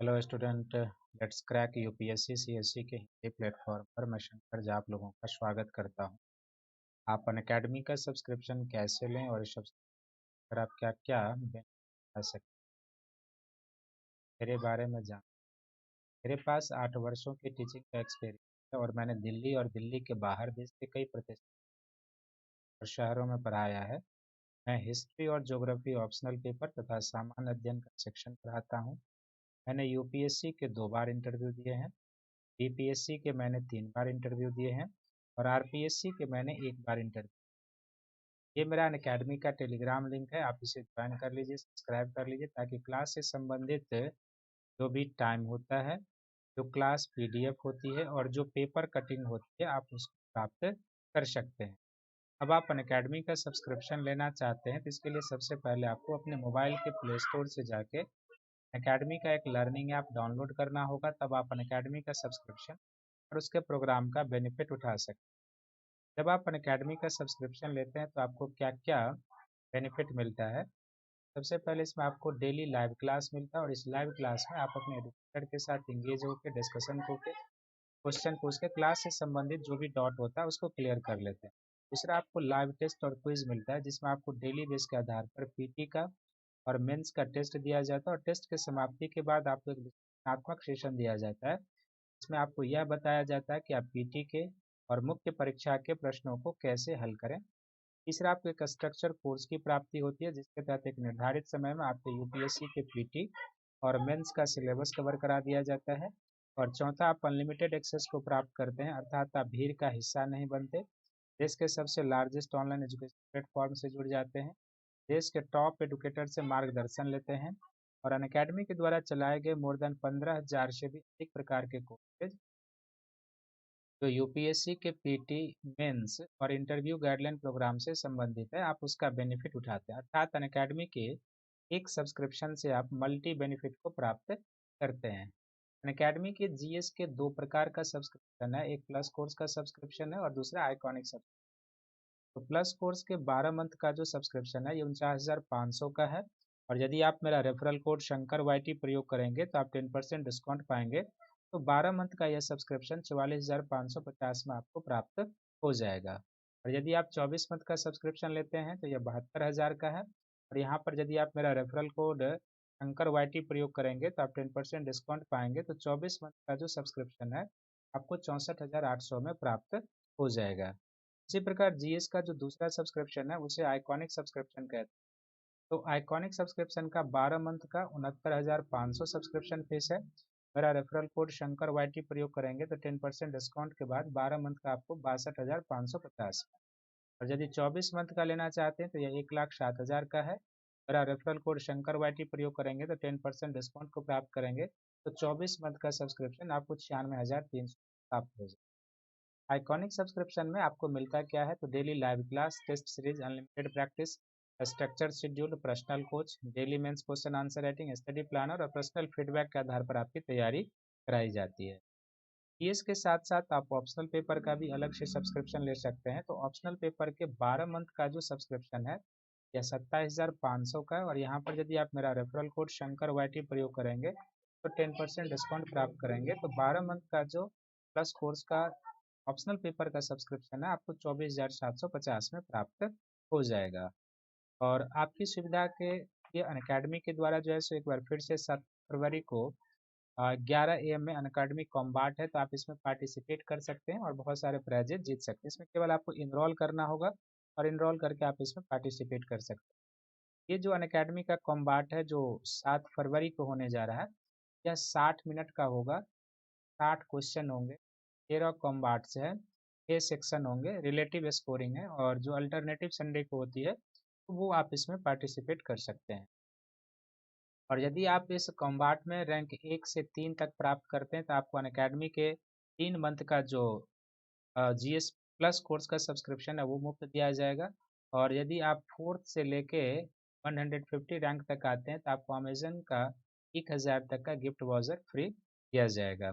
Hello student. Let's crack UPSC CSC के Hindi platform पर मैं शंकर झा आप लोगों का स्वागत करता हूं। आप अनअकैडमी का सब्सक्रिप्शन कैसे लें और इस सब्सक्रिप्शन पर आप क्या क्या बेनिफिट पा सकते हैं मेरे बारे में जान। मेरे पास 8 वर्षों की टीचिंग का एक्सपीरियंस है और मैंने दिल्ली और दिल्ली के बाहर देश के कई प्रतिष्ठित और शहरों में पढ़ाया है। मैं हिस्ट्री और ज्योग्राफी ऑप्शनल पेपर तथा सामान्य अध्ययन का सेक्शन पढ़ाता हूँ। मैंने यूपीएससी के 2 बार इंटरव्यू दिए हैं। बीपीएससी के मैंने 3 बार इंटरव्यू दिए हैं और आरपीएससी के मैंने 1 बार इंटरव्यू। ये मेरा अनअकैडमी का टेलीग्राम लिंक है, आप इसे ज्वाइन कर लीजिए, सब्सक्राइब कर लीजिए ताकि क्लास से संबंधित जो भी टाइम होता है, जो क्लास पीडीएफ होती है और जो पेपर कटिंग होती है आप उसको प्राप्त कर सकते हैं। अब आप अनअकैडमी का सब्सक्रिप्शन लेना चाहते हैं तो इसके लिए सबसे पहले आपको अपने मोबाइल के प्ले स्टोर से जाके अनअकैडमी का एक लर्निंग ऐप डाउनलोड करना होगा, तब आप अनअकैडमी का सब्सक्रिप्शन और उसके प्रोग्राम का बेनिफिट उठा सकते हैं। जब आप अनअकैडमी का सब्सक्रिप्शन लेते हैं तो आपको क्या क्या बेनिफिट मिलता है। सबसे पहले इसमें आपको डेली लाइव क्लास मिलता है और इस लाइव क्लास में आप अपने एडुकेटर के साथ इंगेज होकर डिस्कशन होकर क्वेश्चन पूछ के क्लास से संबंधित जो भी डाउट होता है उसको क्लियर कर लेते हैं। दूसरा आपको लाइव टेस्ट और क्विज मिलता है जिसमें आपको डेली बेस के आधार पर पीटी का और मेंस का टेस्ट दिया जाता है और टेस्ट के समाप्ति के बाद आपको एक विश्लेषणात्मक सेशन दिया जाता है। इसमें आपको यह बताया जाता है कि आप पीटी के और मुख्य परीक्षा के प्रश्नों को कैसे हल करें। तीसरा आपको एक स्ट्रक्चर कोर्स की प्राप्ति होती है जिसके तहत एक निर्धारित समय में आपके यूपीएससी के पीटी और मेंस का सिलेबस कवर करा दिया जाता है। और चौथा आप अनलिमिटेड एक्सेस को प्राप्त करते हैं, अर्थात आप भीड़ का हिस्सा नहीं बनते, देश के सबसे लार्जेस्ट ऑनलाइन एजुकेशन प्लेटफॉर्म से जुड़ जाते हैं, देश के टॉप एडुकेटर से मार्गदर्शन लेते हैं और अनअकैडमी के द्वारा चलाए गए मोर देन 15,000 से भी अधिक प्रकार के कोर्सेज जो यूपीएससी के पीटी मेंस और इंटरव्यू गाइडलाइन प्रोग्राम से संबंधित है, आप उसका बेनिफिट उठाते हैं। अर्थात अनअकैडमी के एक सब्सक्रिप्शन से आप मल्टी बेनिफिट को प्राप्त करते हैं। अनअकैडमी के जीएस के 2 प्रकार का सब्सक्रिप्शन है, एक प्लस कोर्स का सब्सक्रिप्शन है और दूसरा आइकॉनिक सब्सक्रिप्शन। तो प्लस कोर्स के 12 मंथ का जो सब्सक्रिप्शन है ये 49,500 का है और यदि आप मेरा रेफरल कोड शंकर वाईटी प्रयोग करेंगे तो आप 10% डिस्काउंट पाएंगे। तो 12 मंथ का यह सब्सक्रिप्शन 44,550 में आपको प्राप्त हो जाएगा। और यदि आप 24 मंथ का सब्सक्रिप्शन लेते हैं तो यह 72,000 का है और यहाँ पर यदि आप मेरा रेफरल कोड शंकर वाईटी प्रयोग करेंगे तो आप 10% डिस्काउंट पाएंगे। तो 24 मंथ का जो सब्सक्रिप्शन है आपको 64,800 में प्राप्त हो जाएगा। इसी प्रकार जीएस का जो दूसरा सब्सक्रिप्शन है उसे आइकॉनिक सब्सक्रिप्शन कहते हैं। तो आइकॉनिक सब्सक्रिप्शन का 12 मंथ का 69,500 सब्सक्रिप्शन फीस है। मेरा रेफरल कोड शंकर वाईटी प्रयोग करेंगे तो 10% डिस्काउंट के बाद 12 मंथ का आपको 62,550 और यदि 24 मंथ का लेना चाहते हैं तो यह 1,07,000 का है। मेरा रेफरल कोड शंकर वाईटी प्रयोग करेंगे तो 10% डिस्काउंट को प्राप्त करेंगे तो 24 मंथ का सब्सक्रिप्शन आपको 96,300 प्राप्त हो जाए। आइकॉनिक सब्सक्रिप्शन में आपको मिलता क्या है तो daily live class, test series, unlimited practice, structure schedule, personal coach, daily mains question answer writing, study planner और पर्सनल फीडबैक के आधार पर आपकी तैयारी कराई जाती है। इसके साथ साथ आप ऑप्शनल पेपर का भी अलग से सब्सक्रिप्शन ले सकते हैं। तो ऑप्शनल पेपर के 12 मंथ का जो सब्सक्रिप्शन है यह 27,500 का है और यहाँ पर यदि आप मेरा रेफरल कोड शंकर वाईटी प्रयोग करेंगे तो 10% डिस्काउंट प्राप्त करेंगे। तो 12 मंथ का जो प्लस कोर्स का ऑप्शनल पेपर का सब्सक्रिप्शन है आपको 24,750 में प्राप्त हो जाएगा। और आपकी सुविधा के लिए अनअकैडमी के द्वारा जो है सो एक बार फिर से 7 फरवरी को 11 AM में अनअकैडमी कॉम्बाट है, तो आप इसमें पार्टिसिपेट कर सकते हैं और बहुत सारे प्राइजेज जीत सकते हैं। इसमें केवल आपको इनरोल करना होगा और इनरोल करके आप इसमें पार्टिसिपेट कर सकते हैं। ये जो अनअकैडमी का कॉम्बाट है जो 7 फरवरी को होने जा रहा है, यह 60 मिनट का होगा। 60 क्वेश्चन होंगे, 13 कॉम्बाट्स है, 6 सेक्शन होंगे, रिलेटिव स्कोरिंग है और जो अल्टरनेटिव संडे को होती है तो वो आप इसमें पार्टिसिपेट कर सकते हैं। और यदि आप इस कॉम्बाट में रैंक 1 से 3 तक प्राप्त करते हैं तो आपको अनअकैडमी के 3 मंथ का जो जीएस प्लस कोर्स का सब्सक्रिप्शन है वो मुफ्त दिया जाएगा। और यदि आप 4th से लेके 150 रैंक तक आते हैं तो आपको अमेजन का 1,000 तक का गिफ्ट वाउचर फ्री दिया जाएगा।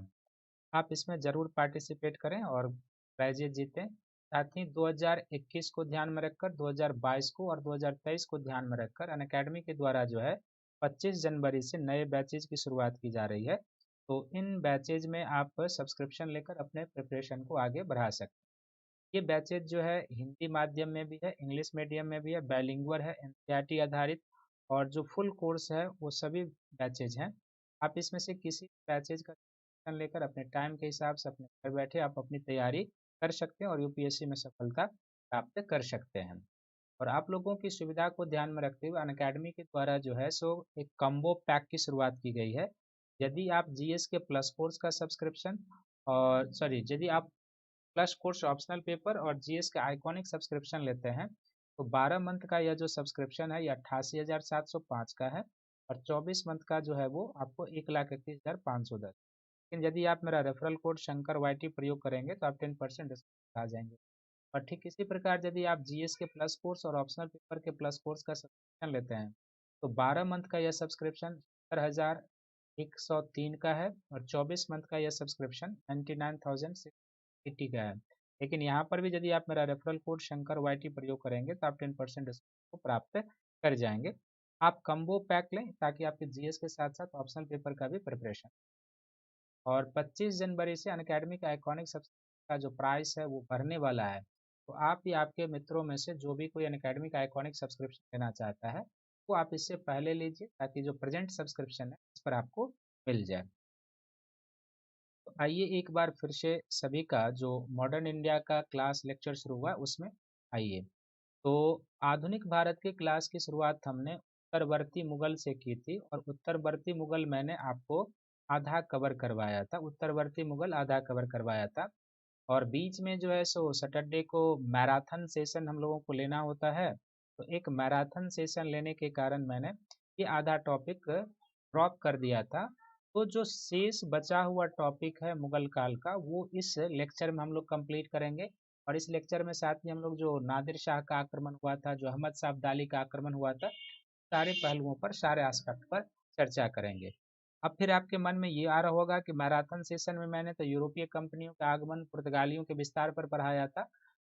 आप इसमें ज़रूर पार्टिसिपेट करें और प्राइजेज जीतें। साथ ही 2021 को ध्यान में रखकर, 2022 को और 2023 को ध्यान में रखकर अनअकैडमी के द्वारा जो है 25 जनवरी से नए बैचेज की शुरुआत की जा रही है। तो इन बैचेज में आप सब्सक्रिप्शन लेकर अपने प्रिपरेशन को आगे बढ़ा सकते हैं। ये बैचेज जो है हिंदी माध्यम में भी है, इंग्लिश मीडियम में भी है, बाइलिंगुअल है, एनसीईआरटी आधारित, और जो फुल कोर्स है वो सभी बैचेज हैं। आप इसमें से किसी बैचेज का सब्सक्रिप्शन लेकर अपने टाइम के हिसाब से अपने घर बैठे आप अपनी तैयारी कर सकते हैं और यूपीएससी में सफलता प्राप्त कर सकते हैं। और आप लोगों की सुविधा को ध्यान में रखते हुए अनअकैडमी के द्वारा जो है सो एक कम्बो पैक की शुरुआत की गई है। यदि आप जीएस के प्लस कोर्स का सब्सक्रिप्शन, और सॉरी, यदि आप प्लस कोर्स ऑप्शनल पेपर और जीएस का आइकॉनिक सब्सक्रिप्शन लेते हैं तो 12 मंथ का यह जो सब्सक्रिप्शन है ये 88,705 का है, और 24 मंथ का जो है वो आपको 1,31,510। लेकिन यदि आप मेरा रेफरल कोड शंकर वाईटी प्रयोग करेंगे तो आप 10% डिस्काउंट आ जाएंगे। और ठीक इसी प्रकार यदि आप जीएस के प्लस कोर्स और ऑप्शनल पेपर के प्लस कोर्स का सब्सक्रिप्शन लेते हैं तो 12 मंथ का यह सब्सक्रिप्शन 70,103 का है, और 24 मंथ का यह सब्सक्रिप्शन 99,680 का है। लेकिन यहाँ पर भी यदि आप मेरा रेफरल कोड शंकर वाईटी प्रयोग करेंगे तो आप 10% डिस्काउंट को प्राप्त कर जाएंगे। आप कम्बो पैक लें ताकि आपके जीएस के साथ साथ ऑप्शनल पेपर का भी प्रिपरेशन। और 25 जनवरी से अनअकैडमी का आइकॉनिक सब्सक्रिप्शन का जो प्राइस है वो बढ़ने वाला है। तो आप या आपके मित्रों में से जो भी कोई अनअकैडमी का आइकॉनिक सब्सक्रिप्शन लेना चाहता है वो आप इससे पहले लीजिए ताकि जो प्रेजेंट सब्सक्रिप्शन है इस पर आपको मिल जाए। तो आइए एक बार फिर से सभी का जो मॉडर्न इंडिया का क्लास लेक्चर शुरू हुआ उसमें आइए। तो आधुनिक भारत के क्लास की शुरुआत हमने उत्तरवर्ती मुगल से की थी, और उत्तरवर्ती मुगल मैंने आपको आधा कवर करवाया था, उत्तरवर्ती मुगल आधा कवर करवाया था। और बीच में जो है सो सैटरडे को मैराथन सेशन हम लोगों को लेना होता है, तो एक मैराथन सेशन लेने के कारण मैंने ये आधा टॉपिक ड्रॉप कर दिया था। तो जो शेष बचा हुआ टॉपिक है मुगल काल का वो इस लेक्चर में हम लोग कंप्लीट करेंगे। और इस लेक्चर में साथ में हम लोग जो नादिर शाह का आक्रमण हुआ था, जो अहमद शाह अब्दाली का आक्रमण हुआ था, सारे पहलुओं पर, सारे एस्पेक्ट पर चर्चा करेंगे। अब फिर आपके मन में ये आ रहा होगा कि मैराथन सेशन में मैंने तो यूरोपीय कंपनियों का आगमन, पुर्तगालियों के विस्तार पर पढ़ाया था,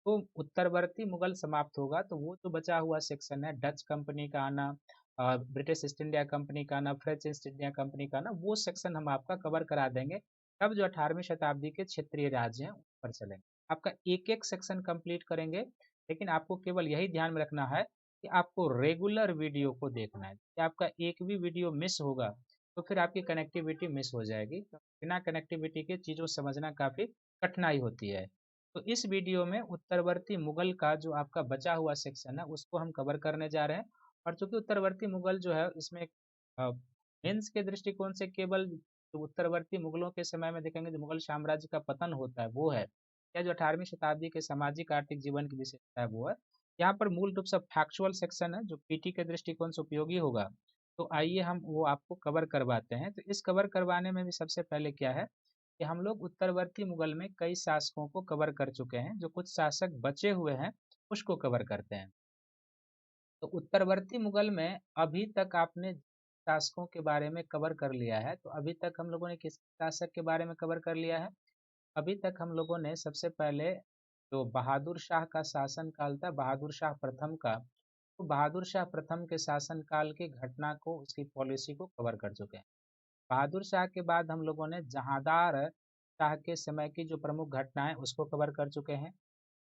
तो उत्तरवर्ती मुगल समाप्त होगा तो वो जो बचा हुआ सेक्शन है, डच कंपनी का आना, ब्रिटिश ईस्ट इंडिया कंपनी का आना, फ्रेंच ईस्ट इंडिया कंपनी का आना, वो सेक्शन हम आपका कवर करा देंगे। तब जो 18वीं शताब्दी के क्षेत्रीय राज्य हैं उन पर चलेंगे, आपका एक एक सेक्शन कंप्लीट करेंगे। लेकिन आपको केवल यही ध्यान में रखना है कि आपको रेगुलर वीडियो को देखना है, कि आपका एक भी वीडियो मिस होगा तो फिर आपकी कनेक्टिविटी मिस हो जाएगी, तो बिना कनेक्टिविटी के चीज़ों समझना काफ़ी कठिनाई होती है। तो इस वीडियो में उत्तरवर्ती मुगल का जो आपका बचा हुआ सेक्शन है उसको हम कवर करने जा रहे हैं। और चूंकि उत्तरवर्ती मुगल जो है इसमें मेंस के दृष्टिकोण से केवल जो उत्तरवर्ती मुगलों के समय में देखेंगे जो मुगल साम्राज्य का पतन होता है वो है, या जो 18वीं शताब्दी के सामाजिक आर्थिक जीवन की विशेषता है वो है। यहाँ पर मूल रूप से फैक्चुअल सेक्शन है जो पीटी के दृष्टिकोण से उपयोगी होगा। तो आइए हम वो आपको कवर करवाते हैं। तो इस कवर करवाने में भी सबसे पहले क्या है कि हम लोग उत्तरवर्ती मुगल में कई शासकों को कवर कर चुके हैं, जो कुछ शासक बचे हुए हैं उसको कवर करते हैं। तो उत्तरवर्ती मुगल में अभी तक आपने शासकों के बारे में कवर कर लिया है, तो अभी तक हम लोगों ने किस शासक के बारे में कवर कर लिया है? अभी तक हम लोगों ने सबसे पहले जो बहादुर शाह का शासन काल था, बहादुर शाह प्रथम का, तो बहादुर शाह प्रथम के शासन काल की घटना को, उसकी पॉलिसी को कवर कर चुके हैं। बहादुर शाह के बाद हम लोगों ने जहांदार शाह के समय की जो प्रमुख घटनाएं उसको कवर कर चुके हैं।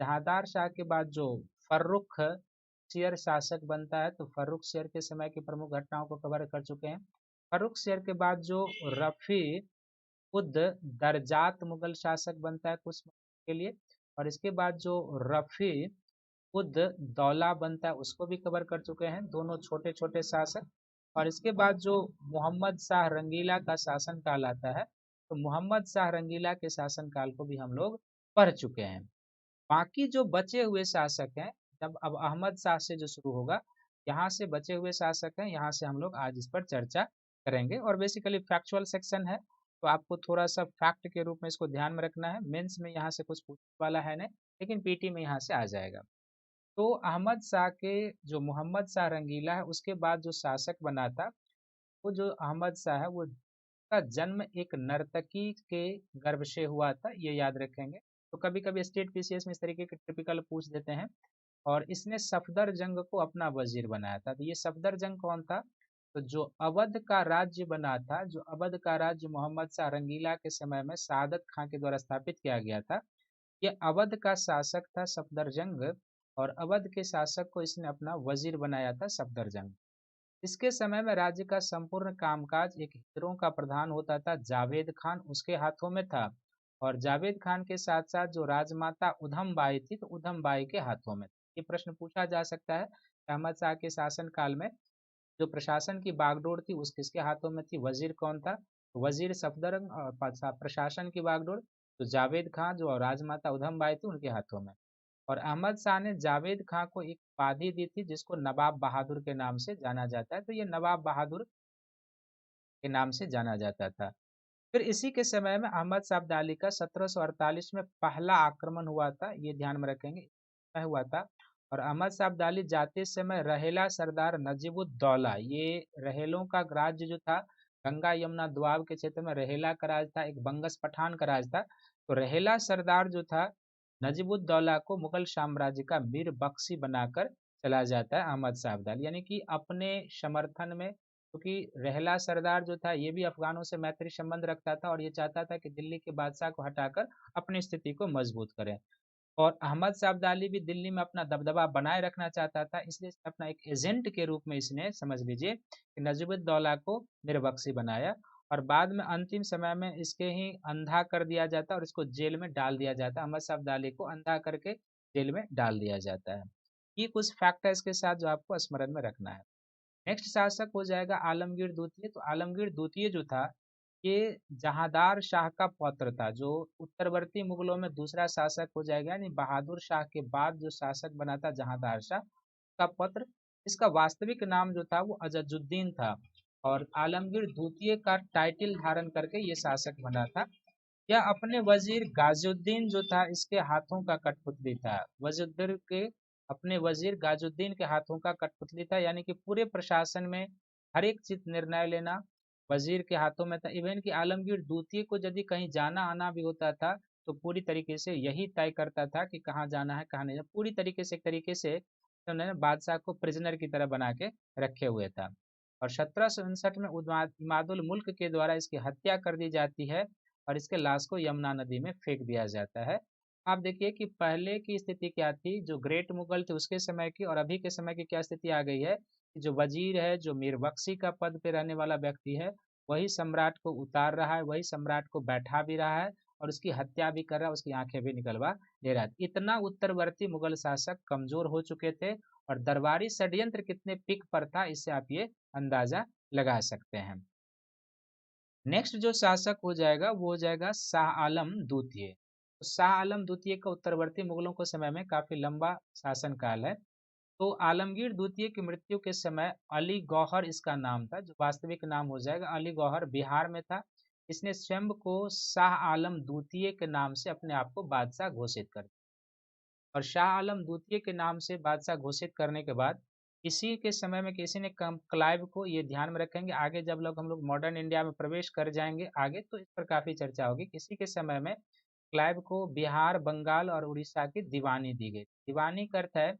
जहांदार शाह के बाद जो फर्रुख शेर शासक बनता है तो फर्रुख शेर के समय की प्रमुख घटनाओं को कवर कर चुके हैं। फर्रुख शेर के बाद जो रफी उद दरजात मुगल शासक बनता है कुछ समय के लिए, और इसके बाद जो रफी उद दौला बनता है उसको भी कवर कर चुके हैं, दोनों छोटे छोटे शासक। और इसके बाद जो मोहम्मद शाह रंगीला का शासन काल आता है तो मोहम्मद शाह रंगीला के शासन काल को भी हम लोग पढ़ चुके हैं। बाकी जो बचे हुए शासक हैं, जब अब अहमद शाह से जो शुरू होगा, यहाँ से बचे हुए शासक हैं, यहाँ से हम लोग आज इस पर चर्चा करेंगे। और बेसिकली फैक्चुअल सेक्शन है तो आपको थोड़ा सा फैक्ट के रूप में इसको ध्यान में रखना है। मेंस में यहाँ से कुछ पूछने वाला है नहीं, लेकिन पीटी में यहाँ से आ जाएगा। तो अहमद शाह के जो मोहम्मद शाह रंगीला है उसके बाद जो शासक बना था, वो जो अहमद शाह है वो का जन्म एक नर्तकी के गर्भ से हुआ था, ये याद रखेंगे। तो कभी कभी स्टेट पीसीएस में इस तरीके के टिपिकल पूछ देते हैं। और इसने सफदर जंग को अपना वजीर बनाया था। तो ये सफदर जंग कौन था? तो जो अवध का राज्य बना था, जो अवध का राज्य मोहम्मद शाह रंगीला के समय में सादत खां के द्वारा स्थापित किया गया था, ये अवध का शासक था सफदरजंग, और अवध के शासक को इसने अपना वजीर बनाया था सफदरजंग। इसके समय में राज्य का संपूर्ण कामकाज एक हिजरों का प्रधान होता था जावेद खान, उसके हाथों में था। और जावेद खान के साथ साथ जो राजमाता उधम बाई थी, तो उधम बाई के हाथों में। ये प्रश्न पूछा जा सकता है अहमद शाह के शासन काल में जो प्रशासन की बागडोर थी उस किसके हाथों में थी, वजीर कौन था, वजीर सफदरजंग। और प्रशासन की बागडोर तो जावेद खान जो राजमाता उधम बाई थी उनके हाथों में। और अहमद शाह ने जावेद खां को एक उपाधि दी थी जिसको नवाब बहादुर के नाम से जाना जाता है, तो ये नवाब बहादुर के नाम से जाना जाता था। फिर इसी के समय में अहमद शाह अब्दाली का 1748 में पहला आक्रमण हुआ था, ये ध्यान में रखेंगे हुआ था। और अहमद शाह अब्दाली जाते समय रहेला सरदार नजीबुद्दौला, ये रहेलों का राज्य जो था गंगा यमुना दोआब के क्षेत्र में रहेला का राज था, एक बंगस पठान का राज था। तो रहेला सरदार जो था नजीबुद्दौला को मुगल साम्राज्य का मीर बख्शी बनाकर चला जाता है अहमद शाह अब्दाली, यानी कि अपने समर्थन में, क्योंकि रहला सरदार जो था ये भी अफगानों से मैत्री संबंध रखता था और ये चाहता था कि दिल्ली के बादशाह को हटाकर अपनी स्थिति को मजबूत करें। और अहमद शाह अब्दाली भी दिल्ली में अपना दबदबा बनाए रखना चाहता था, इसलिए इसने अपना एक एजेंट के रूप में इसने, समझ लीजिए, कि नजीबुद्दौला को निर्बख्शी बनाया। और बाद में अंतिम समय में इसके ही अंधा कर दिया जाता है और इसको जेल में डाल दिया जाता है, अहमद शाह अब्दाली को अंधा करके जेल में डाल दिया जाता है। ये कुछ फैक्ट है इसके साथ जो आपको स्मरण में रखना है। नेक्स्ट शासक हो जाएगा आलमगीर द्वितीय। तो आलमगीर द्वितीय जो था ये जहांदार शाह का पौत्र था, जो उत्तरवर्ती मुगलों में दूसरा शासक हो जाएगा, यानी बहादुर शाह के बाद जो शासक बना था जहांदार शाह का पुत्र। इसका वास्तविक नाम जो था वो अजजुद्दीन था, और आलमगीर द्वितीय का टाइटल धारण करके ये शासक बना था। यह अपने वजीर गाजुद्दीन जो था इसके हाथों का कठपुतली था, वजीर के अपने वजीर गाजुद्दीन के हाथों का कठपुतली था, यानी कि पूरे प्रशासन में हर एक चीज निर्णय लेना वजीर के हाथों में था। इवन कि आलमगीर द्वितीय को यदि कहीं जाना आना भी होता था तो पूरी तरीके से यही तय करता था कि कहाँ जाना है कहाँ नहीं जाना, पूरी तरीके से, एक तरीके से उन्होंने बादशाह को प्रिजनर की तरह बना के रखे हुए था। और 1759 में इमादुल मुल्क के द्वारा इसकी हत्या कर दी जाती है और इसके लाश को यमुना नदी में फेंक दिया जाता है। आप देखिए कि पहले की स्थिति क्या थी, जो ग्रेट मुगल थे उसके समय की और अभी के समय की क्या स्थिति आ गई है कि जो वजीर है, जो मीर बख्शी का पद पे रहने वाला व्यक्ति है, वही सम्राट को उतार रहा है, वही सम्राट को बैठा भी रहा है और उसकी हत्या भी कर रहा है, उसकी आंखें भी निकलवा ले रहा है। इतना उत्तरवर्ती मुगल शासक कमजोर हो चुके थे और दरबारी षड्यंत्र कितने पीक पर था इससे आप ये अंदाजा लगा सकते हैं। नेक्स्ट जो शासक हो जाएगा वो हो जाएगा शाह आलम द्वितीय। तो शाह आलम द्वितीय का उत्तरवर्ती मुगलों के समय में काफी लंबा शासन काल है। तो आलमगीर द्वितीय की मृत्यु के समय अली गौहर इसका नाम था, जो वास्तविक नाम हो जाएगा अली गौहर, बिहार में था। इसने स्वयं को शाह आलम द्वितीय के नाम से अपने आप को बादशाह घोषित कर दिया। और शाह आलम द्वितीय के नाम से बादशाह घोषित करने के बाद इसी के समय में किसी ने क्लाइव को, ये ध्यान में रखेंगे आगे जब हम लोग मॉडर्न इंडिया में प्रवेश कर जाएंगे आगे तो इस पर काफी चर्चा होगी, किसी के समय में क्लाइव को बिहार, बंगाल और उड़ीसा की दीवानी दी गई। दीवानी का अर्थ है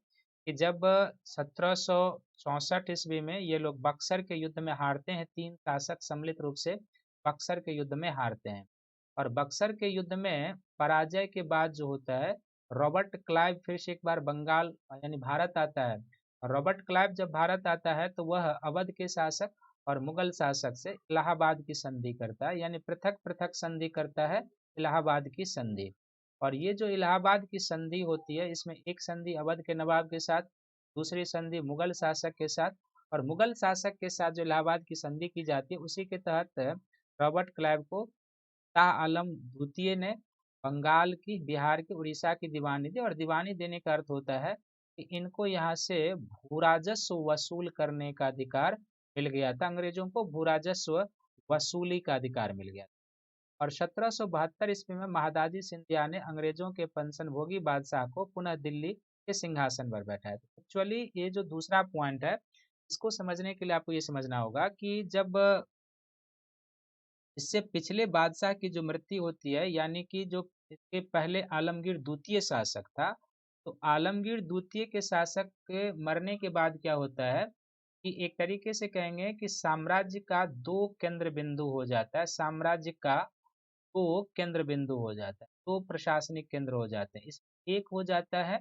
कि जब 1764 ईस्वी में ये लोग बक्सर के युद्ध में हारते हैं, तीन शासक सम्मिलित रूप से बक्सर के युद्ध में हारते हैं। और बक्सर के युद्ध में पराजय के बाद जो होता है, रॉबर्ट क्लाइव फिर से एक बार बंगाल यानी भारत आता है। रॉबर्ट क्लाइव जब भारत आता है तो वह अवध के शासक और मुगल शासक से इलाहाबाद की संधि करता है, यानी पृथक पृथक संधि करता है, इलाहाबाद की संधि। और ये जो इलाहाबाद की संधि होती है इसमें एक संधि अवध के नवाब के साथ, दूसरी संधि मुगल शासक के साथ, और मुगल शासक के साथ जो इलाहाबाद की संधि की जाती है उसी के तहत रॉबर्ट क्लाइव को शाह आलम द्वितीय ने बंगाल की, बिहार की, उड़ीसा की दीवानी दी। और दीवानी देने का अर्थ होता है कि इनको यहाँ से भूराजस्व वसूल करने का अधिकार मिल गया था, अंग्रेजों को भूराजस्व वसूली का अधिकार मिल गया। और 1772 ईस्वी में महादाजी सिंधिया ने अंग्रेजों के पेंशन भोगी बादशाह को पुनः दिल्ली के सिंहासन पर बैठाया। एक्चुअली ये जो दूसरा पॉइंट है इसको समझने के लिए आपको ये समझना होगा कि जब इससे पिछले बादशाह की जो मृत्यु होती है, यानी कि जो इसके पहले आलमगीर द्वितीय शासक था, तो आलमगीर द्वितीय के शासक के मरने के बाद क्या होता है कि एक तरीके से कहेंगे कि साम्राज्य का दो केंद्र बिंदु हो जाता है, साम्राज्य का दो केंद्र बिंदु हो जाता है, दो प्रशासनिक केंद्र हो जाते हैं। इस एक हो जाता है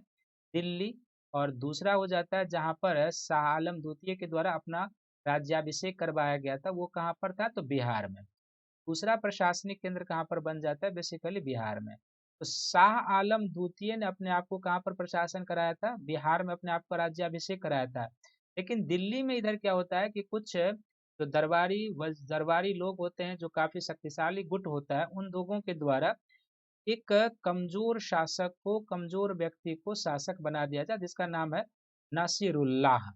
दिल्ली, और दूसरा हो जाता है जहाँ पर शाह आलम द्वितीय के द्वारा अपना राज्याभिषेक करवाया गया था, वो कहाँ पर था, तो बिहार में। दूसरा प्रशासनिक केंद्र कहाँ पर बन जाता है, बेसिकली बिहार में। तो शाह आलम द्वितीय ने अपने आप को कहाँ पर प्रशासन कराया था, बिहार में अपने आप का राज्याभिषेक कराया था। लेकिन दिल्ली में इधर क्या होता है कि कुछ जो दरबारी लोग होते हैं, जो काफी शक्तिशाली गुट होता है, उन लोगों के द्वारा एक कमजोर शासक को, कमजोर व्यक्ति को शासक बना दिया जाए, जिसका नाम है नासिरुल्लाह।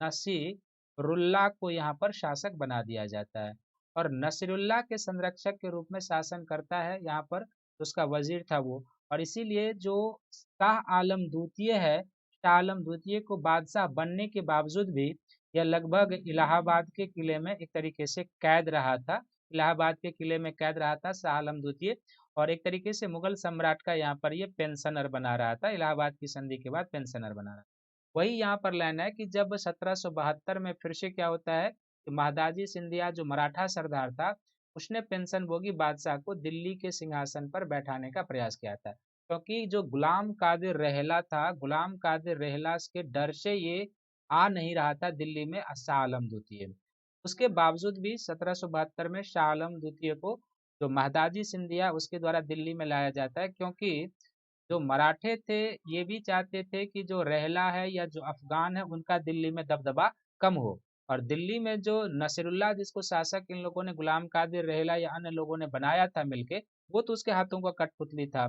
नासिरुल्लाह को यहाँ पर शासक बना दिया जाता है, और नसीरुल्लाह के संरक्षक के रूप में शासन करता है यहाँ पर उसका वजीर था वो। और इसीलिए जो शाह आलम द्वितीय है, शाह आलम द्वितीय को बादशाह बनने के बावजूद भी यह लगभग इलाहाबाद के किले में एक तरीके से कैद रहा था। इलाहाबाद के किले में कैद रहा था शाह आलम द्वितीय, और एक तरीके से मुगल सम्राट का यहाँ पर ये पेंशनर बना रहा था, इलाहाबाद की संधि के बाद पेंशनर बना रहा। वही यहाँ पर लाइन है कि जब 1772 में फिर से क्या होता है कि महादाजी सिंधिया जो मराठा सरदार था, उसने पेंशन भोगी बादशाह को दिल्ली के सिंहासन पर बैठाने का प्रयास किया था, क्योंकि जो गुलाम कादिर रहला था, गुलाम कादिर रहला के डर से ये आ नहीं रहा था दिल्ली में शाह आलम द्वितीय। उसके बावजूद भी 1772 में शाह आलम द्वितीय को, जो महादाजी सिंधिया, उसके द्वारा दिल्ली में लाया जाता है, क्योंकि जो मराठे थे ये भी चाहते थे कि जो रहला है या जो अफगान है उनका दिल्ली में दबदबा कम हो, और दिल्ली में जो नसीरुल्लाह जिसको शासक इन लोगों ने, गुलाम कादिर रहला या अन्य लोगों ने बनाया था मिलके, वो तो उसके हाथों का कठपुतली था।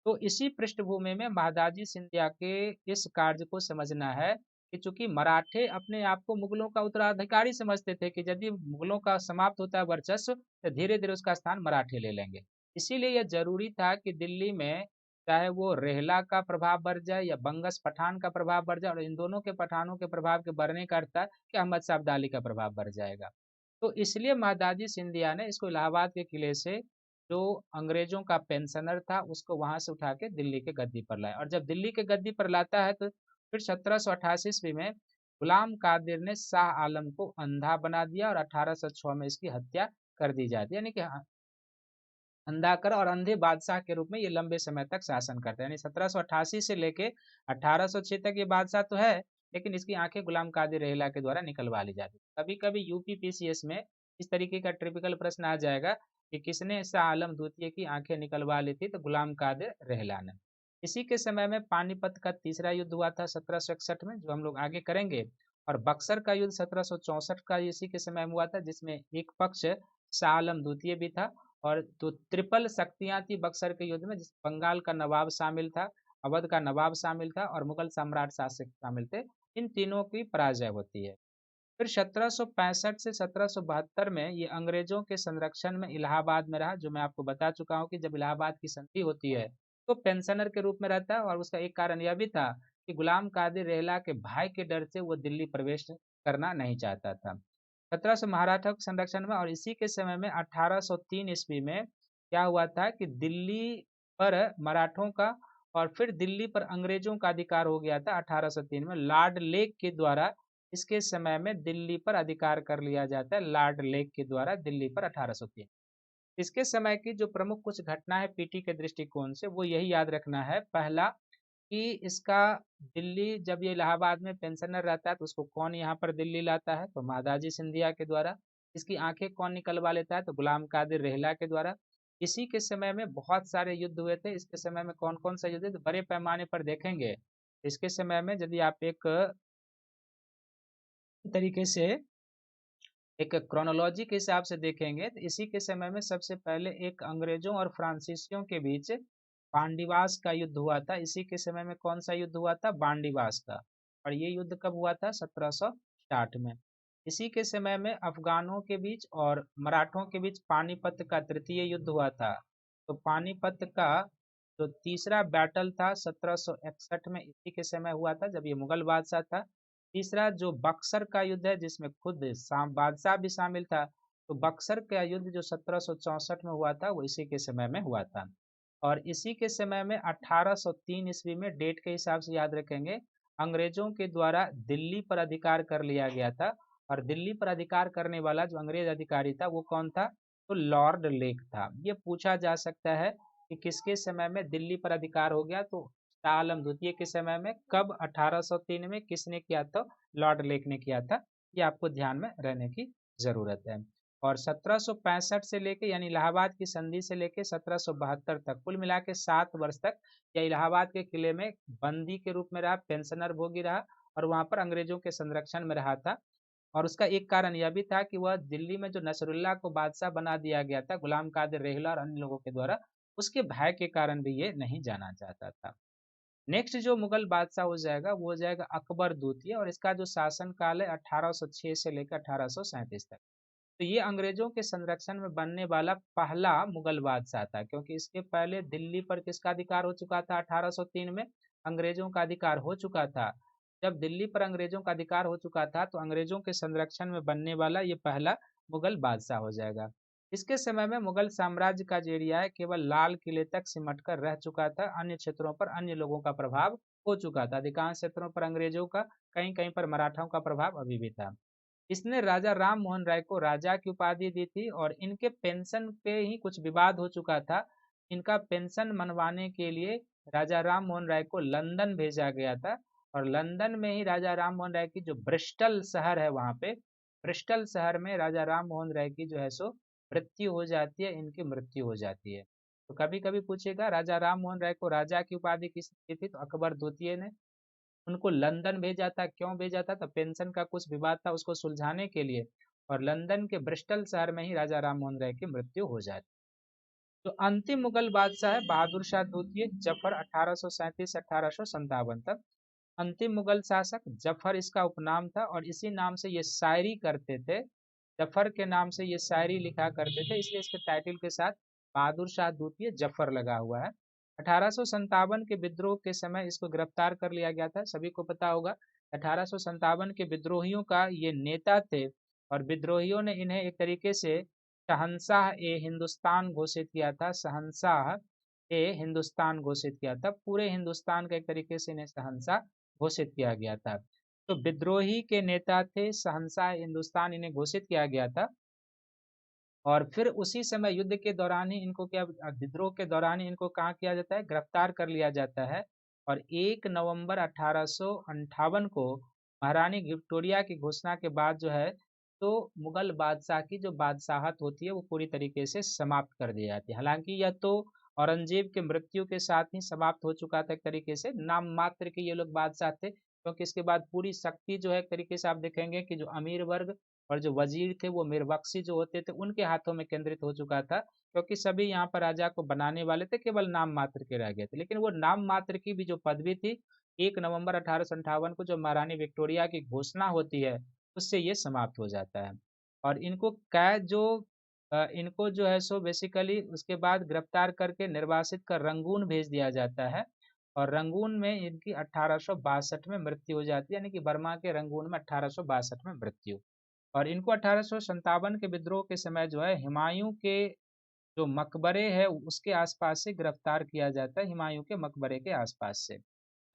तो इसी पृष्ठभूमि में महादाजी सिंधिया के इस कार्य को समझना है कि चूंकि मराठे अपने आप को मुगलों का उत्तराधिकारी समझते थे, कि यदि मुगलों का समाप्त होता है वर्चस्व, तो धीरे धीरे उसका स्थान मराठे ले लेंगे। इसीलिए यह जरूरी था कि दिल्ली में चाहे वो रेहला का प्रभाव बढ़ जाए या बंगस पठान का प्रभाव बढ़ जाए, और इन दोनों के पठानों के प्रभाव के बढ़ने का अर्थ था कि अहमद शाह अब्दाली का प्रभाव बढ़ जाएगा। तो इसलिए महादाजी सिंधिया ने इसको इलाहाबाद के किले से, जो अंग्रेजों का पेंशनर था, उसको वहां से उठा के दिल्ली के गद्दी पर लाया। और जब दिल्ली के गद्दी पर लाता है तो फिर 1788 ईस्वी में गुलाम कादिर ने शाह आलम को अंधा बना दिया, और 1806 में इसकी हत्या कर दी जाती है। यानी कि अंधा कर और अंधे बादशाह के रूप में ये लंबे समय तक शासन करते हैं। यानी 1788 से लेके 1806 तक ये बादशाह तो है, लेकिन इसकी आंखें गुलाम कादिर रहला के द्वारा निकलवा ली जाती। कभी कभी यूपी पीसीएस में इस तरीके का ट्रिपिकल प्रश्न आ जाएगा कि किसने शाह आलम द्वितीय की आंखें निकलवा ली थी, तो गुलाम कादिर रहला ने। इसी के समय में पानीपत का तीसरा युद्ध हुआ था 1761 में, जो हम लोग आगे करेंगे। और बक्सर का युद्ध 1764 का इसी के समय में हुआ था, जिसमें एक पक्ष शाह आलम द्वितीय भी था, और तो ट्रिपल शक्तियां थी बक्सर के युद्ध में, जिस बंगाल का नवाब शामिल था, अवध का नवाब शामिल था, और मुगल सम्राट शासक शामिल थे। इन तीनों की पराजय होती है। फिर 1765 से 1772 में ये अंग्रेजों के संरक्षण में इलाहाबाद में रहा, जो मैं आपको बता चुका हूँ कि जब इलाहाबाद की संधि होती है तो पेंशनर के रूप में रहता है। और उसका एक कारण यह भी था कि गुलाम कादिर रहला के भाई के डर से वो दिल्ली प्रवेश करना नहीं चाहता था। 1700 मराठा के संरक्षण में, और इसी के समय में 1803 ईस्वी में क्या हुआ था कि दिल्ली पर मराठों का और फिर दिल्ली पर अंग्रेजों का अधिकार हो गया था। 1803 में लॉर्ड लेक के द्वारा इसके समय में दिल्ली पर अधिकार कर लिया जाता है, लॉर्ड लेक के द्वारा दिल्ली पर 1803। इसके समय की जो प्रमुख कुछ घटना है पीटी के दृष्टिकोण से, वो यही याद रखना है। पहला कि इसका दिल्ली, जब ये इलाहाबाद में पेंशनर रहता है तो उसको कौन यहाँ पर दिल्ली लाता है, तो महादाजी सिंधिया के द्वारा। इसकी आंखें कौन निकलवा लेता है, तो गुलाम कादिर रहला के द्वारा। इसी के समय में बहुत सारे युद्ध हुए थे। इसके समय में कौन कौन सा युद्ध है, तो बड़े पैमाने पर देखेंगे इसके समय में, यदि आप एक तरीके से एक क्रोनोलॉजी के हिसाब से देखेंगे, तो इसी के समय में सबसे पहले एक अंग्रेजों और फ्रांसीसियों के बीच बांडीवास का युद्ध हुआ था। इसी के समय में कौन सा युद्ध हुआ था, बांडीवास का। और ये युद्ध कब हुआ था, 1760 में। इसी के समय में अफगानों के बीच और मराठों के बीच पानीपत का तृतीय युद्ध हुआ था। तो पानीपत का जो तीसरा बैटल था 1761 में, इसी के समय हुआ था जब ये मुगल बादशाह था। तीसरा जो बक्सर का युद्ध है, जिसमें खुद बादशाह भी शामिल था, तो बक्सर का युद्ध जो 1764 में हुआ था, वो इसी के समय में हुआ था। और इसी के समय में 1803 ईस्वी में, डेट के हिसाब से याद रखेंगे, अंग्रेजों के द्वारा दिल्ली पर अधिकार कर लिया गया था। और दिल्ली पर अधिकार करने वाला जो अंग्रेज अधिकारी था वो कौन था? तो लॉर्ड लेक था। ये पूछा जा सकता है कि किसके समय में दिल्ली पर अधिकार हो गया, तो शाह आलम द्वितीय के समय में। कब? 1803 में। किसने किया? तो लॉर्ड लेक ने किया था। ये आपको ध्यान में रहने की जरूरत है। और 1765 से लेके यानी इलाहाबाद की संधि से लेके 1772 तक कुल मिला के 7 वर्ष तक यह इलाहाबाद के किले में बंदी के रूप में रहा, पेंशनर भोगी रहा और वहां पर अंग्रेजों के संरक्षण में रहा था। और उसका एक कारण यह भी था कि वह दिल्ली में जो नसरुल्लाह को बादशाह बना दिया गया था गुलाम कादिर रेहला और अन्य लोगों के द्वारा, उसके भय के कारण भी ये नहीं जाना चाहता था। नेक्स्ट जो मुगल बादशाह हो जाएगा वो हो जाएगा अकबर द्वितीय, और इसका जो शासन काल है 1806 से लेकर 1837 तक। तो ये अंग्रेजों के संरक्षण में बनने वाला पहला मुगल बादशाह था, क्योंकि इसके पहले दिल्ली पर किसका अधिकार हो चुका था? 1803 में अंग्रेजों का अधिकार हो चुका था। जब दिल्ली पर अंग्रेजों का अधिकार हो चुका था तो अंग्रेजों के संरक्षण में बनने वाला ये पहला मुगल बादशाह हो जाएगा। इसके समय में मुगल साम्राज्य का जो एरिया है केवल लाल किले तक सिमट कर रह चुका था, अन्य क्षेत्रों पर अन्य लोगों का प्रभाव हो चुका था। अधिकांश क्षेत्रों पर अंग्रेजों का, कहीं कहीं पर मराठाओं का प्रभाव अभी भी था। इसने राजा राम मोहन राय को राजा की उपाधि दी थी, और इनके पेंशन पे ही कुछ विवाद हो चुका था। इनका पेंशन मनवाने के लिए राजा राम मोहन राय को लंदन भेजा गया था, और लंदन में ही राजा राम मोहन राय की जो ब्रिस्टल शहर है वहां पे, ब्रिस्टल शहर में राजा राम मोहन राय की जो है सो मृत्यु हो जाती है, इनकी मृत्यु हो जाती है। तो कभी कभी पूछेगा राजा राम मोहन राय को राजा की उपाधि किसने दी थी? तो अकबर द्वितीय ने। उनको लंदन भेजा था, क्यों भेजा था? तो पेंशन का कुछ विवाद था, उसको सुलझाने के लिए। और लंदन के ब्रिस्टल शहर में ही राजा राम मोहन राय की मृत्यु हो जाती। तो अंतिम मुगल बादशाह है बहादुर शाह द्वितीय, जफर 1837 से 1857 तक। अंतिम मुगल शासक जफर इसका उपनाम था, और इसी नाम से ये शायरी करते थे। जफर के नाम से ये शायरी लिखा करते थे, इसलिए इसके टाइटल के साथ बहादुर शाह द्वितीय जफर लगा हुआ है। 1857 के विद्रोह के समय इसको गिरफ्तार कर लिया गया था, सभी को पता होगा। 1857 के विद्रोहियों का ये नेता थे, और विद्रोहियों ने इन्हें एक तरीके से शहंशाह ए हिंदुस्तान घोषित किया था। शहंशाह ए हिंदुस्तान घोषित किया था, पूरे हिंदुस्तान का एक तरीके से इन्हें शहंशाह घोषित किया गया था। तो विद्रोही के नेता थे, शहंशाह हिंदुस्तान इन्हें घोषित किया गया था। और फिर उसी समय युद्ध के दौरान ही इनको क्या, विद्रोह के दौरान ही इनको कहाँ किया जाता है? गिरफ्तार कर लिया जाता है। और 1 नवंबर 1858 को महारानी विक्टोरिया की घोषणा के बाद जो है, तो मुगल बादशाह की जो बादशाहत होती है वो पूरी तरीके से समाप्त कर दी जाती है। हालांकि यह तो औरंगजेब के मृत्यु के साथ ही समाप्त हो चुका था, एक तरीके से नाम मात्र के ये लोग बादशाह थे, क्योंकि इसके बाद पूरी शक्ति जो है एक तरीके से आप देखेंगे कि जो अमीर वर्ग और जो वजीर थे वो मीरबख्शी जो होते थे उनके हाथों में केंद्रित हो चुका था, क्योंकि सभी यहाँ पर राजा को बनाने वाले थे, केवल नाम मात्र के रह गए थे। लेकिन वो नाम मात्र की भी जो पदवी थी, 1 नवंबर 1858 को जो महारानी विक्टोरिया की घोषणा होती है उससे ये समाप्त हो जाता है। और इनको कैद जो इनको जो है सो बेसिकली उसके बाद गिरफ्तार करके निर्वासित कर रंगून भेज दिया जाता है, और रंगून में इनकी 1862 में मृत्यु हो जाती है, यानी कि बर्मा के रंगून में 1862 में मृत्यु। और इनको 1857 के विद्रोह के समय जो है हुमायूं के जो मकबरे है उसके आसपास से गिरफ्तार किया जाता है, हुमायूं के मकबरे के आसपास से।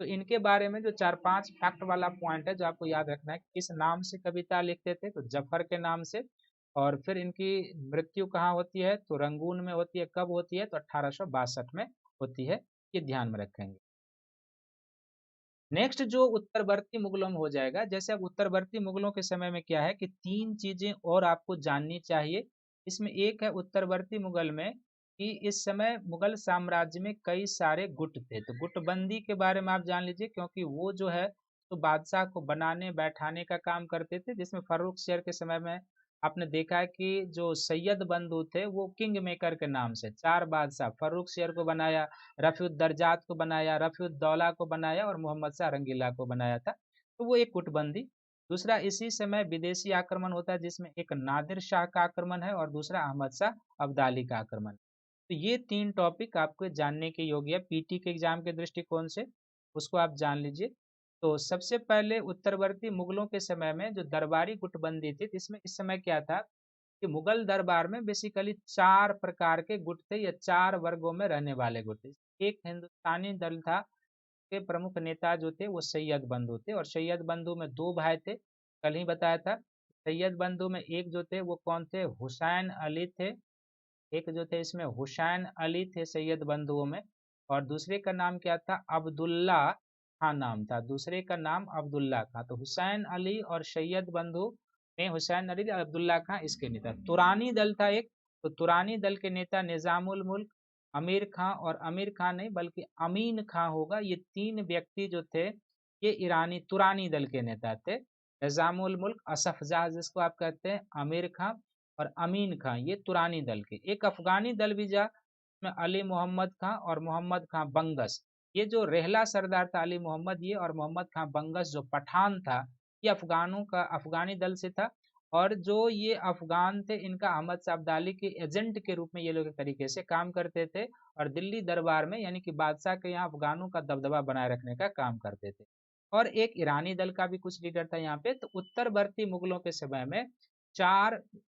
तो इनके बारे में जो 4-5 फैक्ट वाला पॉइंट है जो आपको याद रखना है, किस नाम से कविता लिखते थे? तो जफर के नाम से। और फिर इनकी मृत्यु कहाँ होती है? तो रंगून में होती है। कब होती है? तो 1862 में होती है। ये ध्यान में रखेंगे। नेक्स्ट जो उत्तरवर्ती मुगलों में हो जाएगा, जैसे अब उत्तरवर्ती मुगलों के समय में क्या है कि 3 चीजें और आपको जाननी चाहिए। इसमें एक है उत्तरवर्ती मुगल में कि इस समय मुगल साम्राज्य में कई सारे गुट थे। तो गुटबंदी के बारे में आप जान लीजिए, क्योंकि वो जो है तो बादशाह को बनाने बैठाने का काम करते थे, जिसमें फर्रुख शेर के समय में आपने देखा है कि जो सैयद बंधु थे वो किंग मेकर के नाम से 4 बादशाह, फर्रुख शेर को बनाया, रफ़ीउद्दर्जात को बनाया, रफ़ीउद्दौला को बनाया और मोहम्मद शाह रंगीला को बनाया था। तो वो एक गुटबंदी। दूसरा, इसी समय विदेशी आक्रमण होता है, जिसमें एक नादिर शाह का आक्रमण है और दूसरा अहमद शाह अब्दाली का आक्रमण। तो ये 3 टॉपिक आपको जानने के योग्य है पीटी के एग्जाम के दृष्टिकोण से, उसको आप जान लीजिए। तो सबसे पहले उत्तरवर्ती मुगलों के समय में जो दरबारी गुटबंदी थी, इसमें इस समय क्या था कि मुगल दरबार में बेसिकली 4 प्रकार के गुट थे, या 4 वर्गों में रहने वाले गुट थे। एक हिंदुस्तानी दल था, के प्रमुख नेता जो थे वो सैयद बंधु थे, और सैयद बंधु में 2 भाई थे, कल ही बताया था। सैयद बंधु में एक जो थे वो कौन थे, हुसैन अली थे। एक जो थे इसमें हुसैन अली थे सैयद बंधुओं में, और दूसरे का नाम क्या था, अब्दुल्ला खान नाम था, दूसरे का नाम अब्दुल्ला खान। तो हुसैन अली और सैयद बंधु में हुसैन अली और अब्दुल्ला खान इसके नेता। तुरानी दल था एक, तो तुरानी दल के नेता निजामुल मुल्क, आमिर खां, और आमिर खां नहीं बल्कि अमीन खां होगा। ये तीन व्यक्ति जो थे ये ईरानी तुरानी दल के नेता थे। निजामुल मुल्क, असफ जाह जिसको आप कहते हैं, आमिर खां और अमीन खां, ये तुरानी दल के। एक अफगानी दल भी जा में अली मोहम्मद खां और मोहम्मद खां बंगस। ये जो रेहला सरदार था अली मोहम्मद ये, और मोहम्मद खां बंगस जो पठान था, ये अफगानों का अफगानी दल से था। और जो ये अफगान थे इनका अहमद शाह अब्दाली के एजेंट के रूप में ये लोग एक तरीके से काम करते थे, और दिल्ली दरबार में यानी कि बादशाह के यहाँ अफगानों का दबदबा बनाए रखने का काम करते थे। और एक ईरानी दल का भी कुछ लीडर था यहाँ पे। तो उत्तरवर्ती मुगलों के समय में 4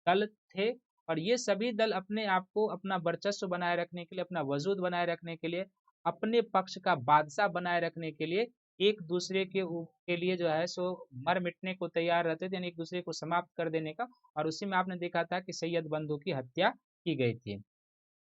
दल थे, और ये सभी दल अपने आप को अपना वर्चस्व बनाए रखने के लिए, अपना वजूद बनाए रखने के लिए, अपने पक्ष का बादशाह बनाए रखने के लिए एक दूसरे के लिए जो है सो मर मिटने को तैयार रहते थे, यानी एक दूसरे को समाप्त कर देने का। और उसी में आपने देखा था कि सैयद बंधु की हत्या की गई थी।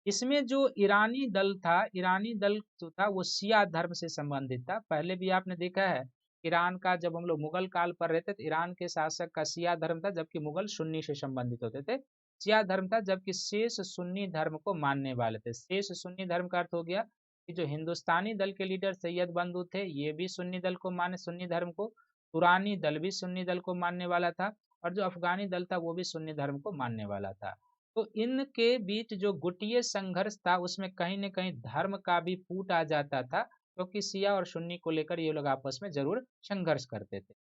इसमें जो ईरानी दल था, ईरानी दल जो था वो शिया धर्म से संबंधित था। पहले भी आपने देखा है, ईरान का जब हम लोग मुगल काल पर रहते थे, ईरान के शासक का शिया धर्म था, जबकि मुगल सुन्नी से संबंधित होते थे। शिया धर्म था, जबकि शेष सुन्नी धर्म को मानने वाले थे। शेष सुन्नी धर्म का अर्थ हो गया कि जो हिंदुस्तानी दल के लीडर सैयद बंधु थे, ये भी सुन्नी दल को माने, सुन्नी धर्म को। तुरानी दल भी सुन्नी दल को मानने वाला था, और जो अफगानी दल था वो भी सुन्नी धर्म को मानने वाला था। तो इनके बीच जो गुटिये संघर्ष था उसमें कहीं न कहीं धर्म का भी फूट आ जाता था, क्योंकि शिया और सुन्नी को लेकर ये लोग आपस में जरूर संघर्ष करते थे।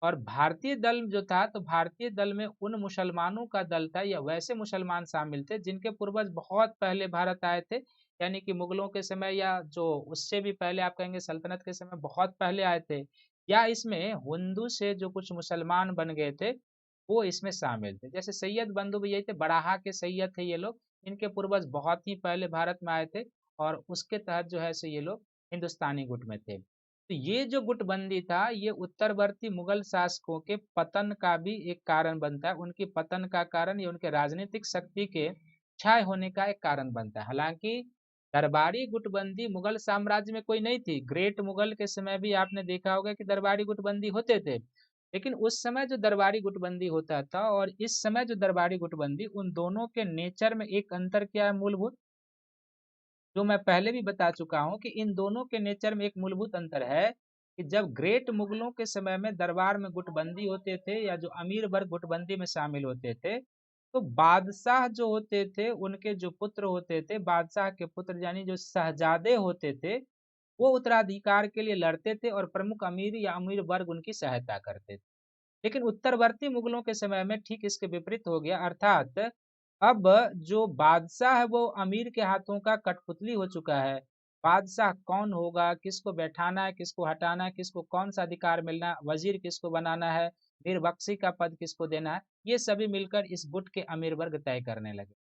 और भारतीय दल जो था, तो भारतीय दल में उन मुसलमानों का दल था या वैसे मुसलमान शामिल थे जिनके पूर्वज बहुत पहले भारत आए थे, यानी कि मुगलों के समय या जो उससे भी पहले आप कहेंगे सल्तनत के समय बहुत पहले आए थे, या इसमें हिंदू से जो कुछ मुसलमान बन गए थे वो इसमें शामिल थे। जैसे सैयद बंधु भी यही थे, बड़ाहा के सैयद थे ये लोग, इनके पूर्वज बहुत ही पहले भारत में आए थे, और उसके तहत जो है सो ये लोग हिंदुस्तानी गुट में थे। तो ये जो गुटबंदी था ये उत्तरवर्ती मुगल शासकों के पतन का भी एक कारण बनता है। उनकी पतन का कारण ये उनके राजनीतिक शक्ति के क्षय होने का एक कारण बनता है। हालांकि दरबारी गुटबंदी मुगल साम्राज्य में कोई नहीं थी। ग्रेट मुगल के समय भी आपने देखा होगा कि दरबारी गुटबंदी होते थे, लेकिन उस समय जो दरबारी गुटबंदी होता था और इस समय जो दरबारी गुटबंदी, उन दोनों के नेचर में एक अंतर क्या है मूलभूत, जो मैं पहले भी बता चुका हूं कि इन दोनों के नेचर में एक मूलभूत अंतर है कि जब ग्रेट मुगलों के समय में दरबार में गुटबंदी होते थे या जो अमीर वर्ग गुटबंदी में शामिल होते थे, तो बादशाह जो होते थे उनके जो पुत्र होते थे, बादशाह के पुत्र यानी जो शहजादे होते थे, वो उत्तराधिकार के लिए लड़ते थे और प्रमुख अमीर या अमीर वर्ग उनकी सहायता करते थे। लेकिन उत्तरवर्ती मुगलों के समय में ठीक इसके विपरीत हो गया, अर्थात अब जो बादशाह है वो अमीर के हाथों का कठपुतली हो चुका है। बादशाह कौन होगा, किसको बैठाना है, किसको हटाना है, किसको कौन सा अधिकार मिलना है, वजीर किसको बनाना है, मीर बख्शी का पद किसको देना है, ये सभी मिलकर इस गुट के अमीर वर्ग तय करने लगे।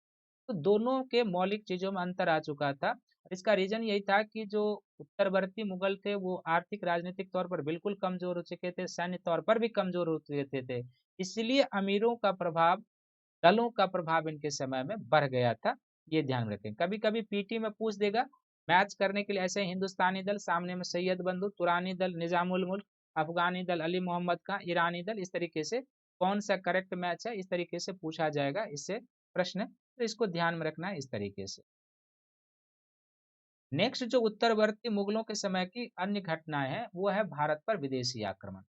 तो दोनों के मौलिक चीजों में अंतर आ चुका था। इसका रीजन यही था कि जो उत्तरवर्ती मुगल थे वो आर्थिक राजनीतिक तौर पर बिल्कुल कमजोर हो चुके थे, सैन्य तौर पर भी कमजोर हो चुके थे। इसलिए अमीरों का प्रभाव, दलों का प्रभाव इनके समय में बढ़ गया था। ये ध्यान रखें, कभी कभी पीटी में पूछ देगा मैच करने के लिए, ऐसे हिंदुस्तानी दल सामने में सैयद बंधु, तुरानी दल निजामुल मुल्क, अफगानी दल अली मोहम्मद खां, ईरानी दल, इस तरीके से कौन सा करेक्ट मैच है इस तरीके से पूछा जाएगा इससे प्रश्न। तो इसको ध्यान में रखना है इस तरीके से। नेक्स्ट जो उत्तरवर्ती मुगलों के समय की अन्य घटनाएं हैं वो है भारत पर विदेशी आक्रमण।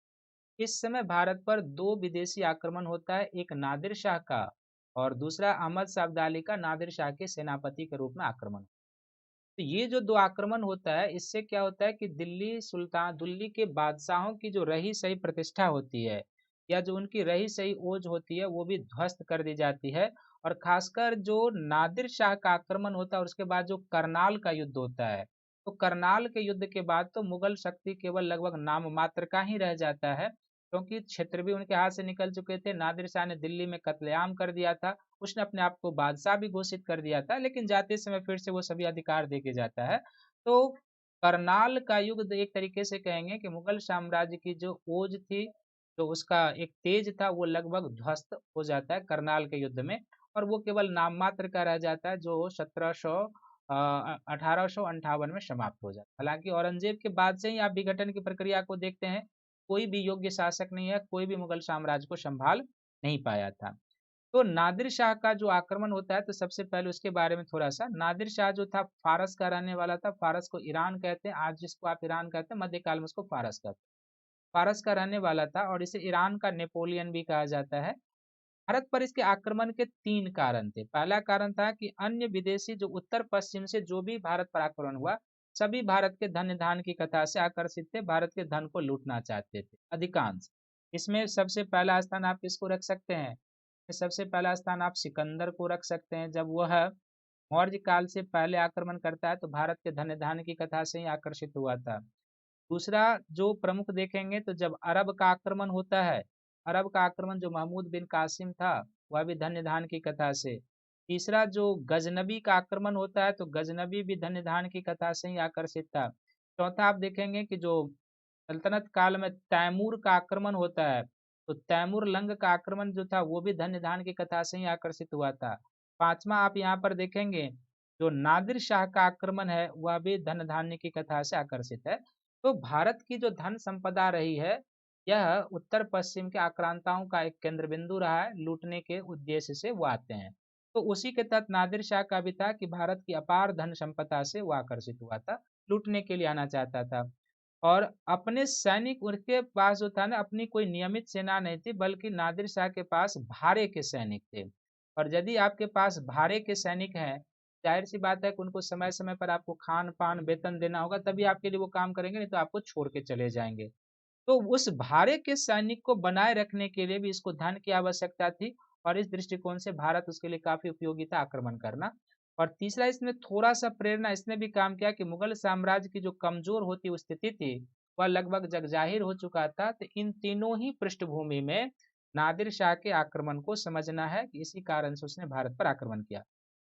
इस समय भारत पर दो विदेशी आक्रमण होता है, एक नादिर शाह का और दूसरा अहमद शाह अब्दाली का नादिर शाह के सेनापति के रूप में आक्रमण। तो ये जो दो आक्रमण होता है इससे क्या होता है कि दिल्ली के बादशाहों की जो रही सही प्रतिष्ठा होती है या जो उनकी रही सही ओज होती है वो भी ध्वस्त कर दी जाती है। और खासकर जो नादिर शाह का आक्रमण होता है और उसके बाद जो करनाल का युद्ध होता है, तो करनाल के युद्ध के बाद तो मुगल शक्ति केवल लगभग नाम मात्र का ही रह जाता है, क्योंकि क्षेत्र भी उनके हाथ से निकल चुके थे। नादिर शाह ने दिल्ली में कत्लेआम कर दिया था, उसने अपने आप को बादशाह भी घोषित कर दिया था, लेकिन जाते समय फिर से वो सभी अधिकार दे के जाता है। तो करनाल का युद्ध एक तरीके से कहेंगे कि मुगल साम्राज्य की जो ओज थी, जो उसका एक तेज था वो लगभग ध्वस्त हो जाता है करनाल के युद्ध में, और वो केवल नाम मात्र का रह जाता है, जो 1858 में समाप्त हो जाता है। हालांकि औरंगजेब के बाद से ही आप विघटन की प्रक्रिया को देखते हैं, कोई भी योग्य शासक नहीं है, कोई भी मुगल साम्राज्य को संभाल नहीं पाया था। तो नादिर शाह का जो आक्रमण होता है, तो सबसे पहले उसके बारे में थोड़ा सा। नादिर शाह जो था फारस का रहने वाला था, फारस को ईरान कहते हैं, आज जिसको आप ईरान कहते हैं, मध्यकाल में उसको फारस कहते हैं। फारस का रहने वाला था और इसे ईरान का नेपोलियन भी कहा जाता है। भारत पर इसके आक्रमण के 3 कारण थे। पहला कारण था कि अन्य विदेशी जो उत्तर पश्चिम से जो भी भारत पर आक्रमण हुआ, सभी भारत के धन धान की कथा से आकर्षित थे, भारत के धन को लूटना चाहते थे अधिकांश। इसमें सबसे पहला स्थान आप किसको रख सकते हैं? सबसे पहला स्थान आप सिकंदर को रख सकते हैं। जब वह मौर्य काल से पहले आक्रमण करता है तो भारत के धन धान की कथा से ही आकर्षित हुआ था। दूसरा जो प्रमुख देखेंगे, तो जब अरब का आक्रमण होता है, अरब का आक्रमण जो महमूद बिन कासिम था, वह भी धन्य धान की कथा से। तीसरा जो गजनबी का आक्रमण होता है, तो गजनबी भी धन्य धान की कथा से ही आकर्षित था। चौथा आप देखेंगे कि जो सल्तनत काल में तैमूर का आक्रमण होता है, तो तैमूर लंग का आक्रमण जो था वो भी धन्य धान की कथा से ही आकर्षित हुआ था। पांचवा आप यहाँ पर देखेंगे, जो नादिर शाह का आक्रमण है वह भी धन धान्य की कथा से आकर्षित है। तो भारत की जो धन संपदा रही है, यह उत्तर पश्चिम के आक्रांताओं का एक केंद्र बिंदु रहा है, लूटने के उद्देश्य से वो आते हैं। तो उसी के तहत नादिर शाह का भी था कि भारत की अपार धन संपदा से वो आकर्षित हुआ था, लूटने के लिए आना चाहता था। और अपने सैनिक, उनके पास जो था ना, अपनी कोई नियमित सेना नहीं थी, बल्कि नादिर शाह के पास भाड़े के सैनिक थे। और यदि आपके पास भाड़े के सैनिक हैं, जाहिर सी बात है कि उनको समय समय पर आपको खान पान वेतन देना होगा, तभी आपके लिए वो काम करेंगे, नहीं तो आपको छोड़ के चले जाएंगे। तो उस भाड़े के सैनिक को बनाए रखने के लिए भी इसको धन की आवश्यकता थी, और इस दृष्टिकोण से भारत उसके लिए काफी उपयोगी था आक्रमण करना। और तीसरा, इसमें थोड़ा सा प्रेरणा इसने भी काम किया कि मुगल साम्राज्य की जो कमजोर होती स्थिति थी, वह लगभग जगजाहिर हो चुका था। तो इन तीनों ही पृष्ठभूमि में नादिर शाह के आक्रमण को समझना है कि इसी कारण से उसने भारत पर आक्रमण किया।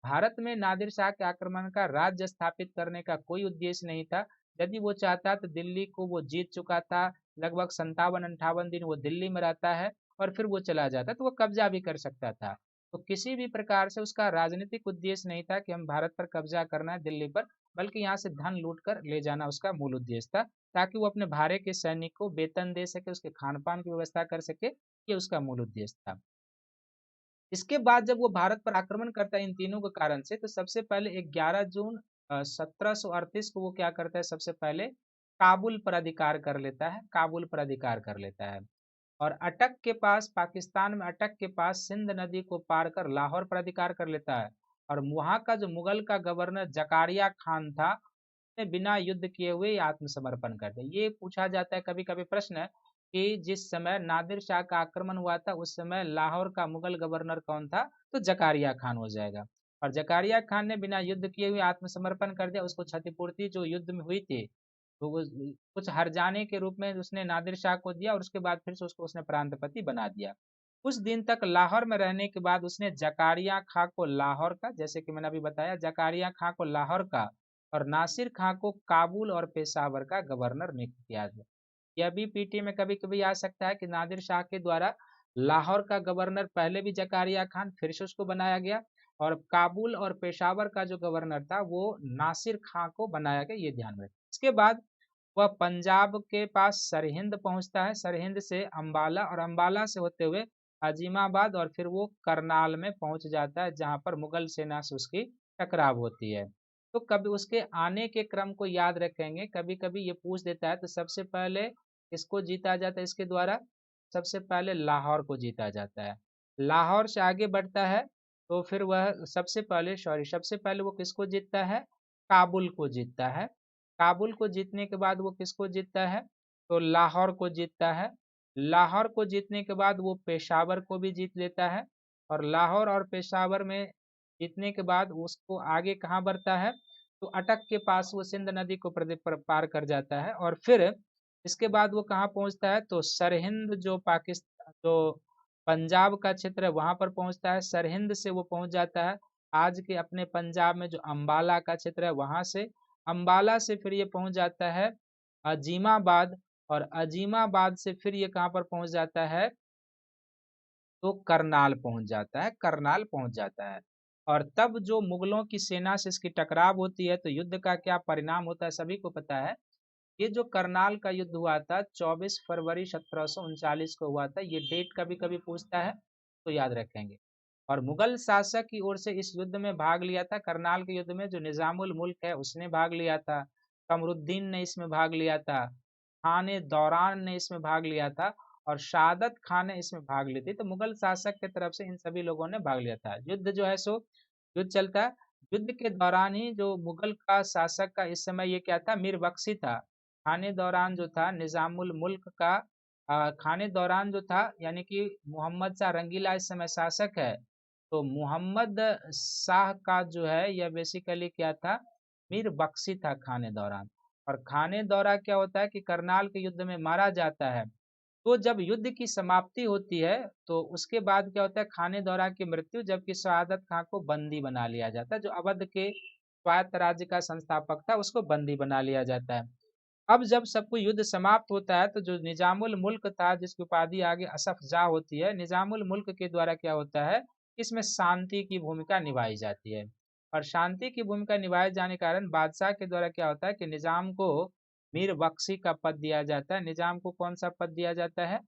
भारत में नादिर शाह के आक्रमण का राज्य स्थापित करने का कोई उद्देश्य नहीं था। यदि वो चाहता तो दिल्ली को वो जीत चुका था, लगभग 57-58 दिन वो दिल्ली में रहता है, और फिर वो चला जाता तो वो कब्जा भी कर सकता था। तो किसी भी प्रकार से उसका राजनीतिक उद्देश्य नहीं था कि हम भारत पर कब्जा करना है दिल्ली पर, बल्कि यहाँ से धन लूट कर ले जाना उसका मूल उद्देश्य था, ताकि वो अपने भाड़े के सैनिक को वेतन दे सके, उसके खान पान की व्यवस्था कर सके। ये उसका मूल उद्देश्य था। इसके बाद जब वो भारत पर आक्रमण करता है इन तीनों के कारण से, तो सबसे पहले 11 जून 1738 को वो क्या करता है, सबसे पहले काबुल पर अधिकार कर लेता है, काबुल पर अधिकार कर लेता है। और अटक के पास, पाकिस्तान में अटक के पास सिंध नदी को पार कर लाहौर पर अधिकार कर लेता है। और वहां का जो मुगल का गवर्नर जकारिया खान था, उसने बिना युद्ध किए हुए आत्मसमर्पण कर दिया। ये पूछा जाता है कभी कभी प्रश्न कि जिस समय नादिर शाह का आक्रमण हुआ था, उस समय लाहौर का मुगल गवर्नर कौन था? तो जकारिया खान हो जाएगा। और जकारिया खान ने बिना युद्ध किए हुए आत्मसमर्पण कर दिया। उसको क्षतिपूर्ति जो युद्ध में हुई थी, तो वो कुछ हर्जाने के रूप में उसने नादिर शाह को दिया, और उसके बाद फिर से उसको उसने प्रांतपति बना दिया। कुछ दिन तक लाहौर में रहने के बाद उसने जकारिया खां को लाहौर का, जैसे कि मैंने अभी बताया, जकारिया खां को लाहौर का और नासिर खां को काबुल और पेशावर का गवर्नर नियुक्त किया गया। यह भी पीटी में कभी कभी आ सकता है कि नादिर शाह के द्वारा लाहौर का गवर्नर पहले भी जकारिया खान, फिर से उसको बनाया गया, और काबुल और पेशावर का जो गवर्नर था वो नासिर खां को बनाया गया, ये ध्यान रखें। इसके बाद वह पंजाब के पास सरहिंद पहुंचता है, सरहिंद से अंबाला, और अंबाला से होते हुए अजीमाबाद, और फिर वो करनाल में पहुंच जाता है, जहां पर मुगल सेना से उसकी टकराव होती है। तो कभी उसके आने के क्रम को याद रखेंगे, कभी कभी ये पूछ देता है, तो सबसे पहले इसको जीता जाता है इसके द्वारा, सबसे पहले लाहौर को जीता जाता है। लाहौर से आगे बढ़ता है, तो फिर वह सबसे पहले वो किसको जीतता है? काबुल को जीतता है। काबुल को जीतने के बाद वो किसको जीतता है? तो लाहौर को जीतता है। लाहौर को जीतने के बाद वो पेशावर को भी जीत लेता है। और लाहौर और पेशावर में जीतने के बाद उसको आगे कहाँ बढ़ता है? तो अटक के पास वो सिंध नदी को पार कर जाता है। और फिर इसके बाद वो कहाँ पहुंचता है? तो सरहिंद, जो पाकिस्तान, जो पंजाब का क्षेत्र है, वहां पर पहुंचता है। सरहिंद से वो पहुंच जाता है आज के अपने पंजाब में जो अंबाला का क्षेत्र है, वहां से। अंबाला से फिर ये पहुंच जाता है अजीमाबाद, और अजीमाबाद से फिर ये कहाँ पर पहुंच जाता है, तो करनाल पहुंच जाता है, करनाल पहुंच जाता है। और तब जो मुगलों की सेना से इसकी टकराव होती है तो युद्ध का क्या परिणाम होता है सभी को पता है। ये जो करनाल का युद्ध हुआ था 24 फरवरी 1739 को हुआ था, ये डेट कभी कभी पूछता है तो याद रखेंगे। और मुगल शासक की ओर से इस युद्ध में भाग लिया था, करनाल के युद्ध में जो निजामुल मुल्क है उसने भाग लिया था, कमरुद्दीन ने इसमें भाग लिया था, खाने दौरान ने इसमें भाग लिया था, और शहादत खान ने इसमें भाग ली थी। तो मुगल शासक की तरफ से इन सभी लोगों ने भाग लिया था। युद्ध जो है सो युद्ध चलता है। युद्ध के दौरान ही जो मुगल का शासक का इस समय ये क्या था, मीर बख्शी था। खाने दौरान जो था निजामुल मुल्क का खाने दौरान जो था यानी कि मोहम्मद शाह रंगीला इस समय शासक है। तो मोहम्मद शाह का जो है यह बेसिकली क्या था, मीर बख्शी था खाने दौरान। और खाने दौरा क्या होता है कि करनाल के युद्ध में मारा जाता है। तो जब युद्ध की समाप्ति होती है तो उसके बाद क्या होता है, खाने दौरा की मृत्यु, जबकि शहादत खां को बंदी बना लिया जाता है। जो अवध के स्वायत्त राज्य का संस्थापक था उसको बंदी बना लिया जाता है। अब जब सब कुछ युद्ध समाप्त होता है तो जो निजामुल मुल्क था जिसकी उपाधि आगे असफ जा होती है, निजामुल मुल्क के द्वारा क्या होता है, इसमें शांति की भूमिका निभाई जाती है। और शांति की भूमिका निभाए जाने के कारण बादशाह के द्वारा क्या होता है कि निजाम को मीर बख्शी का पद दिया जाता है। निजाम को कौन सा पद दिया जाता है,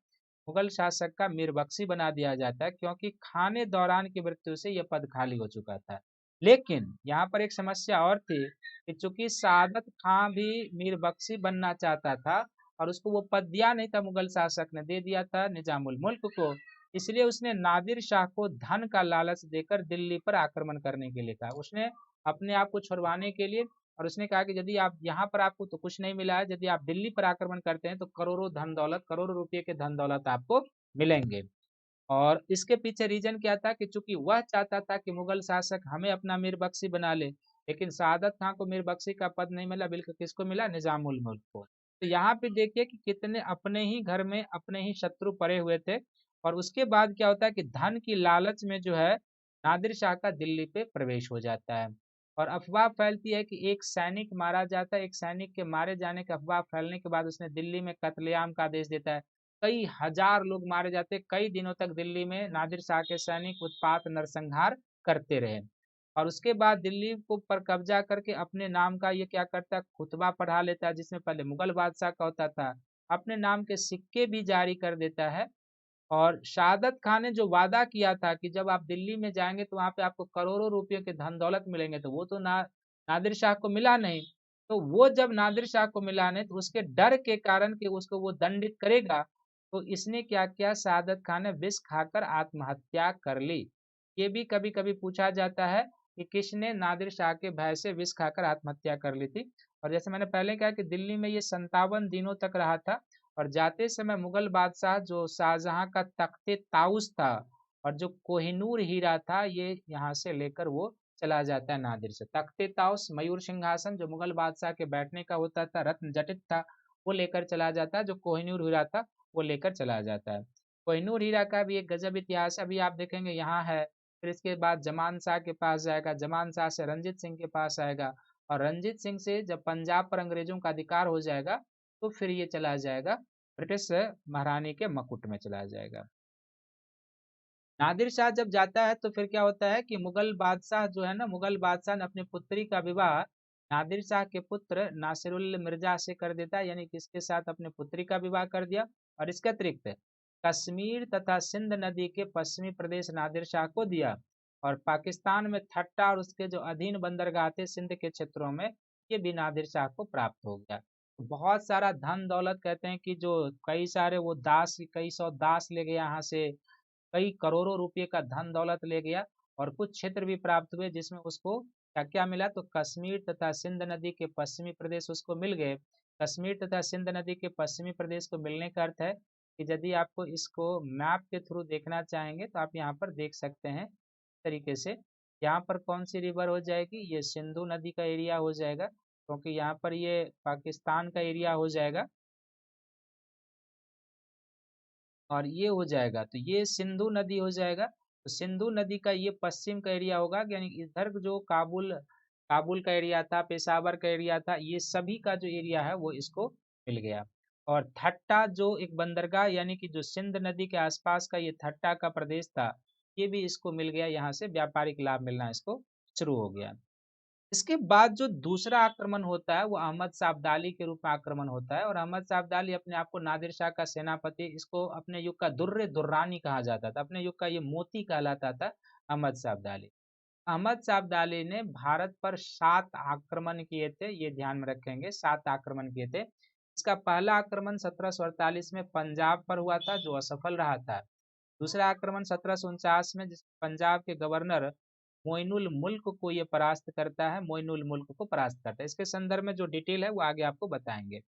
मुगल शासक का मीर बख्शी बना दिया जाता है, क्योंकि खाने दौरान की मृत्यु से यह पद खाली हो चुका था। लेकिन यहाँ पर एक समस्या और थी कि चूंकि सादत खां भी मीर बख्शी बनना चाहता था और उसको वो पद दिया नहीं था, मुगल शासक ने दे दिया था निजामुल मुल्क को, इसलिए उसने नादिर शाह को धन का लालच देकर दिल्ली पर आक्रमण करने के लिए कहा। उसने अपने आप को छुड़वाने के लिए, और उसने कहा कि यदि आप यहाँ पर आपको तो कुछ नहीं मिला है, यदि आप दिल्ली पर आक्रमण करते हैं तो करोड़ों धन दौलत, करोड़ों रुपये के धन दौलत आपको मिलेंगे। और इसके पीछे रीजन क्या था कि चूंकि वह चाहता था कि मुगल शासक हमें अपना मीर बख्शी बना ले, लेकिन सादत खां को मीर बख्शी का पद नहीं मिला, बल्कि किसको मिला, निजामुल मुल्क को। तो यहाँ पे देखिए कि कितने अपने ही घर में अपने ही शत्रु पड़े हुए थे। और उसके बाद क्या होता है कि धन की लालच में जो है नादिर शाह का दिल्ली पे प्रवेश हो जाता है। और अफवाह फैलती है कि एक सैनिक मारा जाता है, एक सैनिक के मारे जाने की अफवाह फैलने के बाद उसने दिल्ली में कत्लेआम का आदेश देता है। कई हजार लोग मारे जाते, कई दिनों तक दिल्ली में नादिर शाह के सैनिक उत्पात नरसंहार करते रहे। और उसके बाद दिल्ली को पर कब्जा करके अपने नाम का ये क्या करता है, खुतबा पढ़ा लेता है, जिसमें पहले मुगल बादशाह का होता था, अपने नाम के सिक्के भी जारी कर देता है। और शहादत खान ने जो वादा किया था कि जब आप दिल्ली में जाएंगे तो वहां पे आपको करोड़ों रुपयों के धन दौलत मिलेंगे, तो वो तो नादिर शाह को मिला नहीं। तो वो जब नादिर शाह को मिला नहीं तो उसके डर के कारण कि उसको वो दंडित करेगा, तो इसने क्या किया, शहादत खान ने विष खाकर आत्महत्या कर ली। ये भी कभी कभी पूछा जाता है कि किसने नादिर शाह के भय से विष खाकर आत्महत्या कर ली थी। और जैसे मैंने पहले कहा कि दिल्ली में ये 57 दिनों तक रहा था। और जाते समय मुगल बादशाह जो शाहजहां का तख्ते ताउस था और जो कोहिनूर हीरा था, ये यहाँ से लेकर वो चला जाता है नादिर से। तख्ते ताउस मयूर सिंहासन जो मुगल बादशाह के बैठने का होता था, रत्न जटित था, वो लेकर चला जाता है। जो कोहिनूर हीरा था वो लेकर चला जाता है। कोहिनूर हीरा का भी एक गजब इतिहास अभी आप देखेंगे यहाँ है। फिर इसके बाद जमान शाह के पास जाएगा, जमान शाह से रंजीत सिंह के पास आएगा, और रंजीत सिंह से जब पंजाब पर अंग्रेजों का अधिकार हो जाएगा तो फिर ये चला जाएगा ब्रिटिश महारानी के मकुट में चला जाएगा। नादिर शाह जब जाता है तो फिर क्या होता है कि मुगल बादशाह जो है ना, मुगल बादशाह ने अपनी पुत्री का विवाह नादिर शाह के पुत्र नासिरुल मिर्जा से कर देता है, यानी कि इसके साथ अपनी पुत्री का विवाह कर दिया। और इसके अतिरिक्त कश्मीर तथा सिंध नदी के पश्चिमी प्रदेश नादिर शाह को दिया। और पाकिस्तान में थट्टा और उसके जो अधीन बंदरगाह थे सिंध के क्षेत्रों में, ये भी नादिर शाह को प्राप्त हो गया। बहुत सारा धन दौलत, कहते हैं कि जो कई सारे वो दास, कई सौ दास ले गए यहाँ से, कई करोड़ों रुपए का धन दौलत ले गया। और कुछ क्षेत्र भी प्राप्त हुए जिसमें उसको क्या क्या मिला, तो कश्मीर तथा सिंध नदी के पश्चिमी प्रदेश उसको मिल गए। कश्मीर तथा सिंध नदी के पश्चिमी प्रदेश को मिलने का अर्थ है कि यदि आपको इसको मैप के थ्रू देखना चाहेंगे तो आप यहाँ पर देख सकते हैं तरीके से। यहाँ पर कौन सी रिवर हो जाएगी, ये सिंधु नदी का एरिया हो जाएगा, क्योंकि यहाँ पर ये पाकिस्तान का एरिया हो जाएगा। और ये हो जाएगा तो ये सिंधु नदी हो जाएगा। तो सिंधु नदी का ये पश्चिम का एरिया होगा, यानी इधर जो काबुल काबुल का एरिया था, पेशावर का एरिया था, ये सभी का जो एरिया है वो इसको मिल गया। और थट्टा जो एक बंदरगाह यानी कि जो सिंध नदी के आसपास का ये थट्टा का प्रदेश था, ये भी इसको मिल गया, यहाँ से व्यापारिक लाभ मिलना इसको शुरू हो गया। इसके बाद जो दूसरा आक्रमण होता है वो अहमद शाह अब्दाली के रूप में आक्रमण होता है, और अहमद शाह अब्दाली अपने आप को नादिर शाह का सेनापति, इसको अपने युग का दुर्र दुर्रानी कहा जाता था, अपने युग का ये मोती कहलाता था अहमद शाह अब्दाली। अहमद शाह अब्दाली ने भारत पर 7 आक्रमण किए थे, ये ध्यान में रखेंगे, 7 आक्रमण किए थे। इसका पहला आक्रमण 1748 में पंजाब पर हुआ था, जो असफल रहा था। दूसरा आक्रमण 1749 में, जिस पंजाब के गवर्नर मोइनुल मुल्क को ये परास्त करता है, मोइनुल मुल्क को परास्त करता है। इसके संदर्भ में जो डिटेल है वो आगे आपको बताएंगे।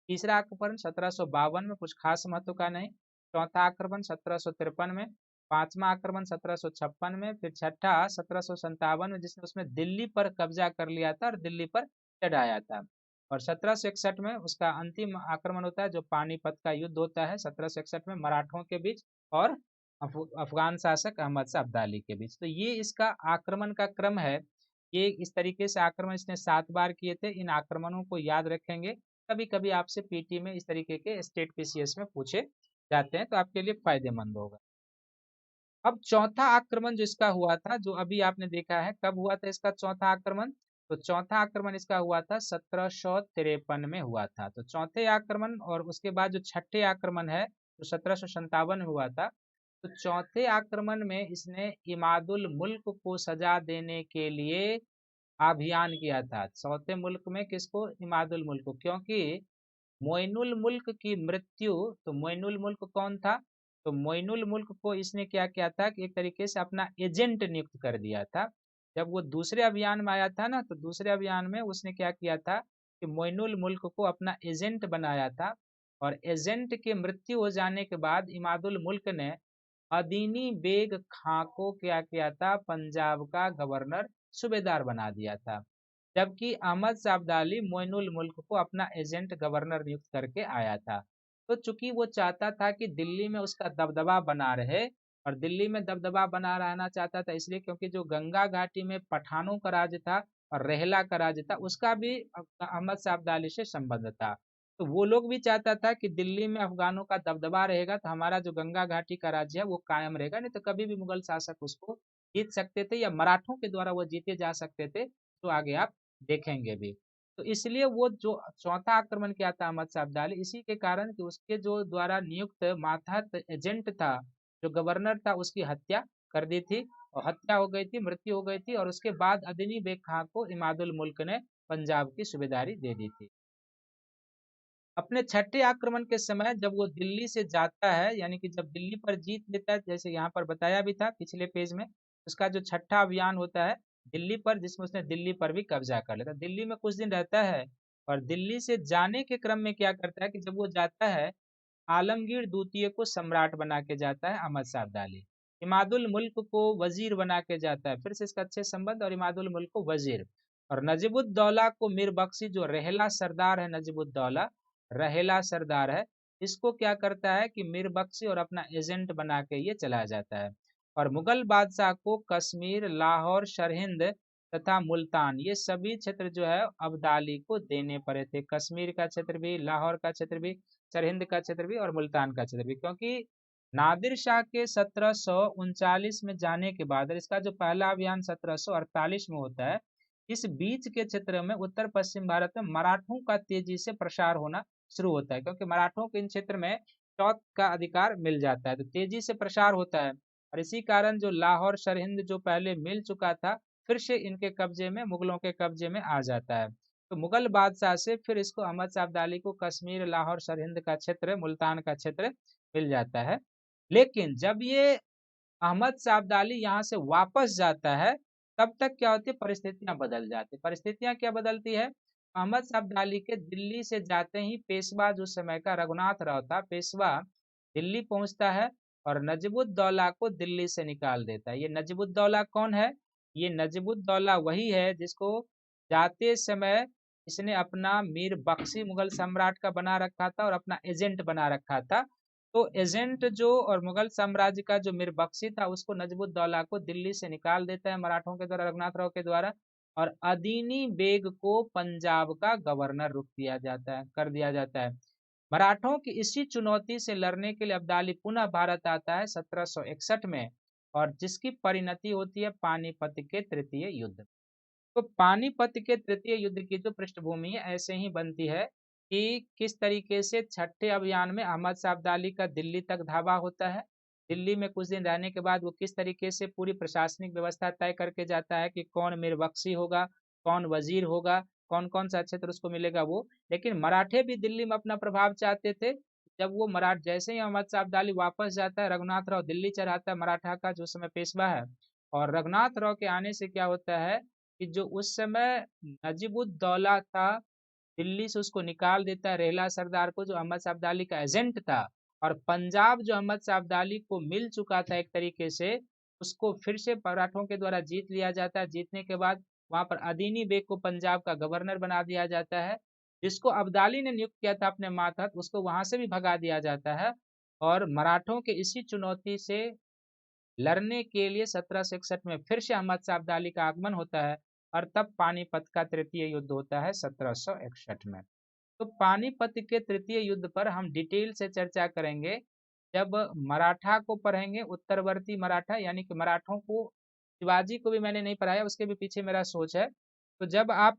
तीसरा आक्रमण 1752 में, कुछ खास महत्व का नहीं। चौथा आक्रमण 1753 में, पांचवा आक्रमण 1756 में, फिर छठा 1757 में, जिसने उसमें दिल्ली पर कब्जा कर लिया था और दिल्ली पर चढ़ाया था। और 1761 में उसका अंतिम आक्रमण होता है, जो पानीपत का युद्ध होता है 1761 में मराठों के बीच और अफगान शासक अहमद शाह अब्दाली के बीच। तो ये इसका आक्रमण का क्रम है। ये इस तरीके से आक्रमण इसने 7 बार किए थे। इन आक्रमणों को याद रखेंगे, कभी कभी आपसे पीटी में इस तरीके के स्टेट पीसीएस में पूछे जाते हैं, तो आपके लिए फायदेमंद होगा। अब चौथा आक्रमण जो इसका हुआ था, जो अभी आपने देखा है, कब हुआ था इसका चौथा आक्रमण? तो चौथा आक्रमण इसका हुआ था 1753 में हुआ था। तो चौथे आक्रमण और उसके बाद जो छठे आक्रमण है जो 1757 में हुआ था, तो चौथे आक्रमण में इसने इमादुल मुल्क को सजा देने के लिए अभियान किया था। चौथे मुल्क में किसको? इमादुल मुल्क को, क्योंकि मोइनुल मुल्क की मृत्यु, तो मोइनुल मुल्क कौन था? तो मोइनुल मुल्क को इसने क्या किया था कि एक तरीके से अपना एजेंट नियुक्त कर दिया था। जब वो दूसरे अभियान में आया था ना, तो दूसरे अभियान में उसने क्या किया था कि मोइनुल मुल्क को अपना एजेंट बनाया था, और एजेंट की मृत्यु हो जाने के बाद इमादुल मुल्क ने अदीनी बेग खां को क्या किया था? पंजाब का गवर्नर सूबेदार बना दिया था। जबकि अहमद शाह अब्दाली मोइनुल मुल्क को अपना एजेंट गवर्नर नियुक्त करके आया था। तो चूंकि वो चाहता था कि दिल्ली में उसका दबदबा बना रहे, और दिल्ली में दबदबा बना रहना चाहता था इसलिए क्योंकि जो गंगा घाटी में पठानों का राज था और रेहला का राज था, उसका भी अहमद शाह अब्दाली से संबंध था। तो वो लोग भी चाहता था कि दिल्ली में अफगानों का दबदबा रहेगा तो हमारा जो गंगा घाटी का राज्य है वो कायम रहेगा, नहीं तो कभी भी मुगल शासक उसको जीत सकते थे, या मराठों के द्वारा वो जीते जा सकते थे, तो आगे आप देखेंगे भी। तो इसलिए वो जो चौथा आक्रमण किया था अहमद शाह अब्दाली, इसी के कारण कि उसके जो द्वारा नियुक्त मातहत एजेंट था, जो गवर्नर था, उसकी हत्या कर दी थी, और हत्या हो गई थी, मृत्यु हो गई थी, और उसके बाद अदनी बेग खां को इमादुल मुल्क ने पंजाब की सूबेदारी दे दी थी। अपने छठे आक्रमण के समय जब वो दिल्ली से जाता है, यानी कि जब दिल्ली पर जीत लेता है, जैसे यहाँ पर बताया भी था पिछले पेज में, उसका जो छठा अभियान होता है दिल्ली पर, जिसमें उसने दिल्ली पर भी कब्जा कर लेता है। दिल्ली में कुछ दिन रहता है, और दिल्ली से जाने के क्रम में क्या करता है कि जब वो जाता है, आलमगीर द्वितीय को सम्राट बना के जाता है अहमद शाह अब्दाली, इमादुल मुल्क को वजीर बना के जाता है, फिर से इसका अच्छे संबंध, और इमादुल मुल्क को वजीर, और नजीबुद्दौला को मीर बख्शी, जो रहेला सरदार है, नजीबुद्दौला रहेला सरदार है, इसको क्या करता है कि मीर बख्शी और अपना एजेंट बना के ये चला जाता है। और मुगल बादशाह को कश्मीर, लाहौर, सरहिंद तथा मुल्तान, ये सभी क्षेत्र जो है अब्दाली को देने पड़े थे। कश्मीर का क्षेत्र भी, लाहौर का क्षेत्र भी, सरहिंद का क्षेत्र भी, और मुल्तान का क्षेत्र भी, क्योंकि नादिर शाह के 1739 में जाने के बाद, और इसका जो पहला अभियान 1748 में होता है, इस बीच के क्षेत्र में उत्तर पश्चिम भारत में मराठों का तेजी से प्रसार होना शुरू होता है, क्योंकि मराठों को इन क्षेत्र में चौथ का अधिकार मिल जाता है, तो तेजी से प्रसार होता है। और इसी कारण जो लाहौर, सरहिंद जो पहले मिल चुका था, फिर से इनके कब्जे में, मुगलों के कब्जे में आ जाता है। तो मुगल बादशाह से फिर इसको अहमद शाह अब्दाली को कश्मीर, लाहौर, सरहिंद का क्षेत्र, मुल्तान का क्षेत्र मिल जाता है। लेकिन जब ये अहमद शाह अब्दाली यहाँ से वापस जाता है, तब तक क्या होती है? परिस्थितियां बदल जाती है। परिस्थितियां क्या बदलती है? अहमद शाह अब्दाली के दिल्ली से जाते ही पेशवा, जो समय का रघुनाथ राव था, पेशवा दिल्ली पहुंचता है और नजीबुद्दौला को दिल्ली से निकाल देता है। ये नजीबुद्दौला कौन है? ये नजीबुद्दौला वही है जिसको जाते समय इसने अपना मीर बख्शी मुगल सम्राट का बना रखा था और अपना एजेंट बना रखा था। तो एजेंट जो, और मुगल साम्राज्य का जो मीर बख्शी था, उसको नजबुद्दौला को दिल्ली से निकाल देता है मराठों के द्वारा, रघुनाथ राव के द्वारा, और अदीनी बेग को पंजाब का गवर्नर रुक दिया जाता है, कर दिया जाता है। मराठों की इसी चुनौती से लड़ने के लिए अब्दाली पुनः भारत आता है 1761 में, और जिसकी परिणति होती है पानीपत के तृतीय युद्ध। तो पानीपत के तृतीय युद्ध की जो पृष्ठभूमि है ऐसे ही बनती है कि किस तरीके से छठे अभियान में अहमद शाह अब्दाली का दिल्ली तक धावा होता है। दिल्ली में कुछ दिन रहने के बाद वो किस तरीके से पूरी प्रशासनिक व्यवस्था तय करके जाता है कि कौन मीरबख्शी होगा, कौन वजीर होगा, कौन कौन सा क्षेत्र उसको मिलेगा वो। लेकिन मराठे भी दिल्ली में अपना प्रभाव चाहते थे। जब वो मराठ जैसे ही अहमद शाह अब्दाली वापस जाता है, रघुनाथ राव दिल्ली चढ़ाता है, मराठा का जो समय पेशवा है। और रघुनाथ राव के आने से क्या होता है कि जो उस समय नजीबुद्दौला था, दिल्ली से उसको निकाल देता है, रेहला सरदार को जो अहमद शाह अब्दाली का एजेंट था। और पंजाब जो अहमद शाह अब्दाली को मिल चुका था एक तरीके से, उसको फिर से मराठों के द्वारा जीत लिया जाता है। जीतने के बाद वहां पर अदीनी बेग को पंजाब का गवर्नर बना दिया जाता है, जिसको अब्दाली ने नियुक्त किया था अपने मातहत, उसको वहां से भी भगा दिया जाता है। और मराठों के इसी चुनौती से लड़ने के लिए 1761 में फिर से अहमद शाह अब्दाली का आगमन होता है, और तब पानीपत का तृतीय युद्ध होता है 1761 में। तो पानीपत के तृतीय युद्ध पर हम डिटेल से चर्चा करेंगे जब मराठा को पढ़ेंगे, उत्तरवर्ती मराठा, यानी कि मराठों को, शिवाजी को भी मैंने नहीं पढ़ाया, उसके भी पीछे मेरा सोच है। तो जब आप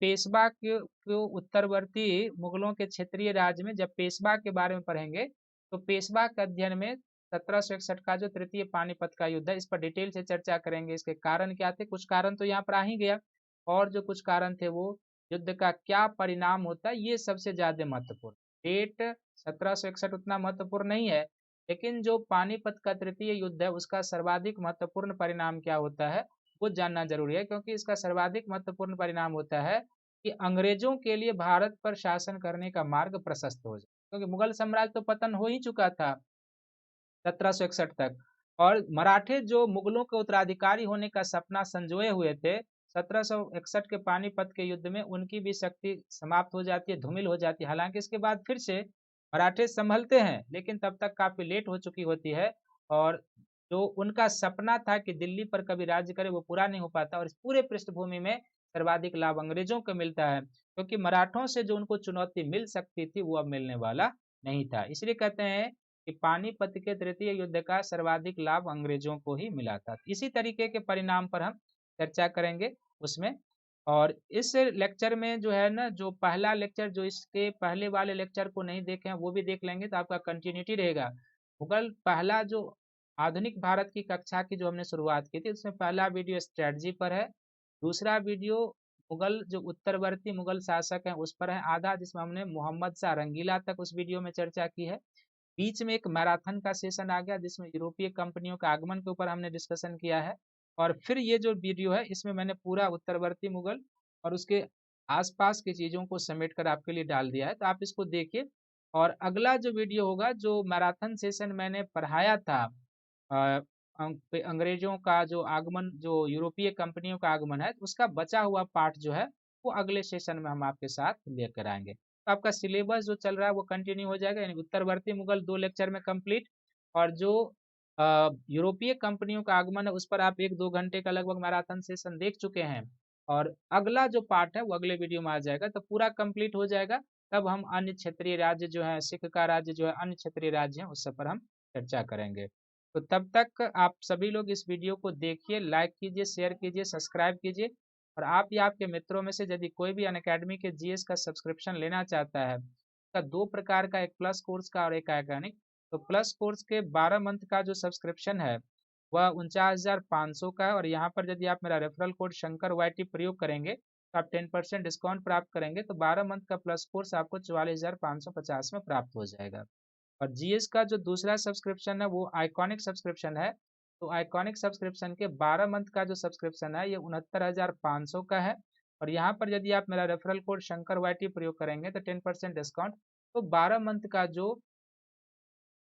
पेशवा के उत्तरवर्ती मुगलों के क्षेत्रीय राज्य में जब पेशवा के बारे में पढ़ेंगे, तो पेशवा के अध्ययन में 1761 का जो तृतीय पानीपत का युद्ध है, इस पर डिटेल से चर्चा करेंगे। इसके कारण क्या थे, कुछ कारण तो यहाँ पर आ ही गया, और जो कुछ कारण थे वो युद्ध का क्या परिणाम होता है, ये सबसे ज्यादा महत्वपूर्ण। डेट 1761 उतना महत्वपूर्ण नहीं है, लेकिन जो पानीपत का तृतीय युद्ध है उसका सर्वाधिक महत्वपूर्ण परिणाम क्या होता है वो जानना जरूरी है, क्योंकि इसका सर्वाधिक महत्वपूर्ण परिणाम होता है कि अंग्रेजों के लिए भारत पर शासन करने का मार्ग प्रशस्त हो जाए, क्योंकि मुगल साम्राज्य तो पतन हो ही चुका था 1761 तक, और मराठे जो मुगलों के उत्तराधिकारी होने का सपना संजोए हुए थे, 1761 के पानीपत के युद्ध में उनकी भी शक्ति समाप्त हो जाती है, धूमिल हो जाती है। हालांकि इसके बाद फिर से मराठे संभलते हैं, लेकिन तब तक काफी लेट हो चुकी होती है, और जो उनका सपना था कि दिल्ली पर कभी राज्य करे वो पूरा नहीं हो पाता। और इस पूरे पृष्ठभूमि में सर्वाधिक लाभ अंग्रेजों को मिलता है, क्योंकि मराठों से जो उनको चुनौती मिल सकती थी वो अब मिलने वाला नहीं था। इसलिए कहते हैं कि पानीपत के तृतीय युद्ध का सर्वाधिक लाभ अंग्रेजों को ही मिला था। इसी तरीके के परिणाम पर हम चर्चा करेंगे उसमें। और इस लेक्चर में जो है ना, जो पहला लेक्चर, जो इसके पहले वाले लेक्चर को नहीं देखे हैं वो भी देख लेंगे, तो आपका कंटिन्यूटी रहेगा। मुगल पहला जो आधुनिक भारत की कक्षा की जो हमने शुरुआत की थी, उसमें पहला वीडियो स्ट्रेटजी पर है, दूसरा वीडियो मुगल जो उत्तरवर्ती मुगल शासक हैं उस पर है आधा, जिसमें हमने मोहम्मद शाह रंगीला तक उस वीडियो में चर्चा की है। बीच में एक मैराथन का सेशन आ गया जिसमें यूरोपीय कंपनियों का आगमन के ऊपर हमने डिस्कशन किया है। और फिर ये जो वीडियो है इसमें मैंने पूरा उत्तरवर्ती मुगल और उसके आसपास की चीज़ों को समेट कर आपके लिए डाल दिया है, तो आप इसको देखिए। और अगला जो वीडियो होगा, जो मैराथन सेशन मैंने पढ़ाया था, अंग्रेजों का जो आगमन, जो यूरोपीय कंपनियों का आगमन है, उसका बचा हुआ पार्ट जो है वो अगले सेशन में हम आपके साथ लेकर आएंगे। तो आपका सिलेबस जो चल रहा है वो कंटिन्यू हो जाएगा, यानी उत्तरवर्ती मुगल 2 लेक्चर में कंप्लीट, और जो यूरोपीय कंपनियों का आगमन है उस पर आप 1-2 घंटे का लगभग मैराथन सेशन देख चुके हैं, और अगला जो पार्ट है वो अगले वीडियो में आ जाएगा, तो पूरा कंप्लीट हो जाएगा। तब हम अन्य क्षेत्रीय राज्य जो है, सिख का राज्य जो है, अन्य क्षेत्रीय राज्य हैं, उस सब पर हम चर्चा करेंगे। तो तब तक आप सभी लोग इस वीडियो को देखिए, लाइक कीजिए, शेयर कीजिए, सब्सक्राइब कीजिए। और आप या आपके मित्रों में से यदि कोई भी अनअकैडमी के जीएस का सब्सक्रिप्शन लेना चाहता है, उसका 2 प्रकार का, एक प्लस कोर्स का और एक आइकॉनिक। तो प्लस कोर्स के 12 मंथ का जो सब्सक्रिप्शन है वह 49,500 का है, और यहाँ पर यदि आप मेरा रेफरल कोड शंकर वाईटी प्रयोग करेंगे तो आप 10% डिस्काउंट प्राप्त करेंगे, तो 12 मंथ का प्लस कोर्स आपको 44,550 में प्राप्त हो जाएगा। और जीएस का जो दूसरा सब्सक्रिप्शन है वो आइकॉनिक सब्सक्रिप्शन है। तो आइकॉनिक सब्सक्रिप्शन के 12 मंथ का जो सब्सक्रिप्शन है ये 69,500 का है, और यहाँ पर यदि आप मेरा रेफरल कोड शंकर वाईटी प्रयोग करेंगे तो 10% डिस्काउंट, तो 12 मंथ का जो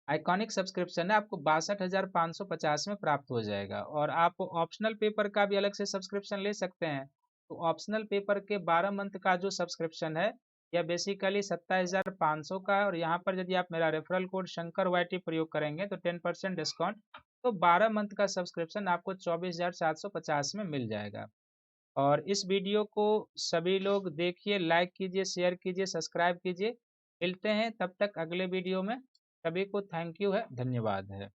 आइकॉनिक सब्सक्रिप्शन है आपको 62,550 में प्राप्त हो जाएगा। और आप ऑप्शनल पेपर का भी अलग से सब्सक्रिप्शन ले सकते हैं। तो ऑप्शनल पेपर के 12 मंथ का जो सब्सक्रिप्शन है यह बेसिकली 27,500 का है, और यहाँ पर यदि आप मेरा रेफरल कोड शंकर वाईटी प्रयोग करेंगे तो 10% डिस्काउंट, तो 12 मंथ का सब्सक्रिप्शन आपको 24,750 में मिल जाएगा। और इस वीडियो को सभी लोग देखिए, लाइक कीजिए, शेयर कीजिए, सब्सक्राइब कीजिए। मिलते हैं तब तक अगले वीडियो में। सभी को थैंक यू है, धन्यवाद है।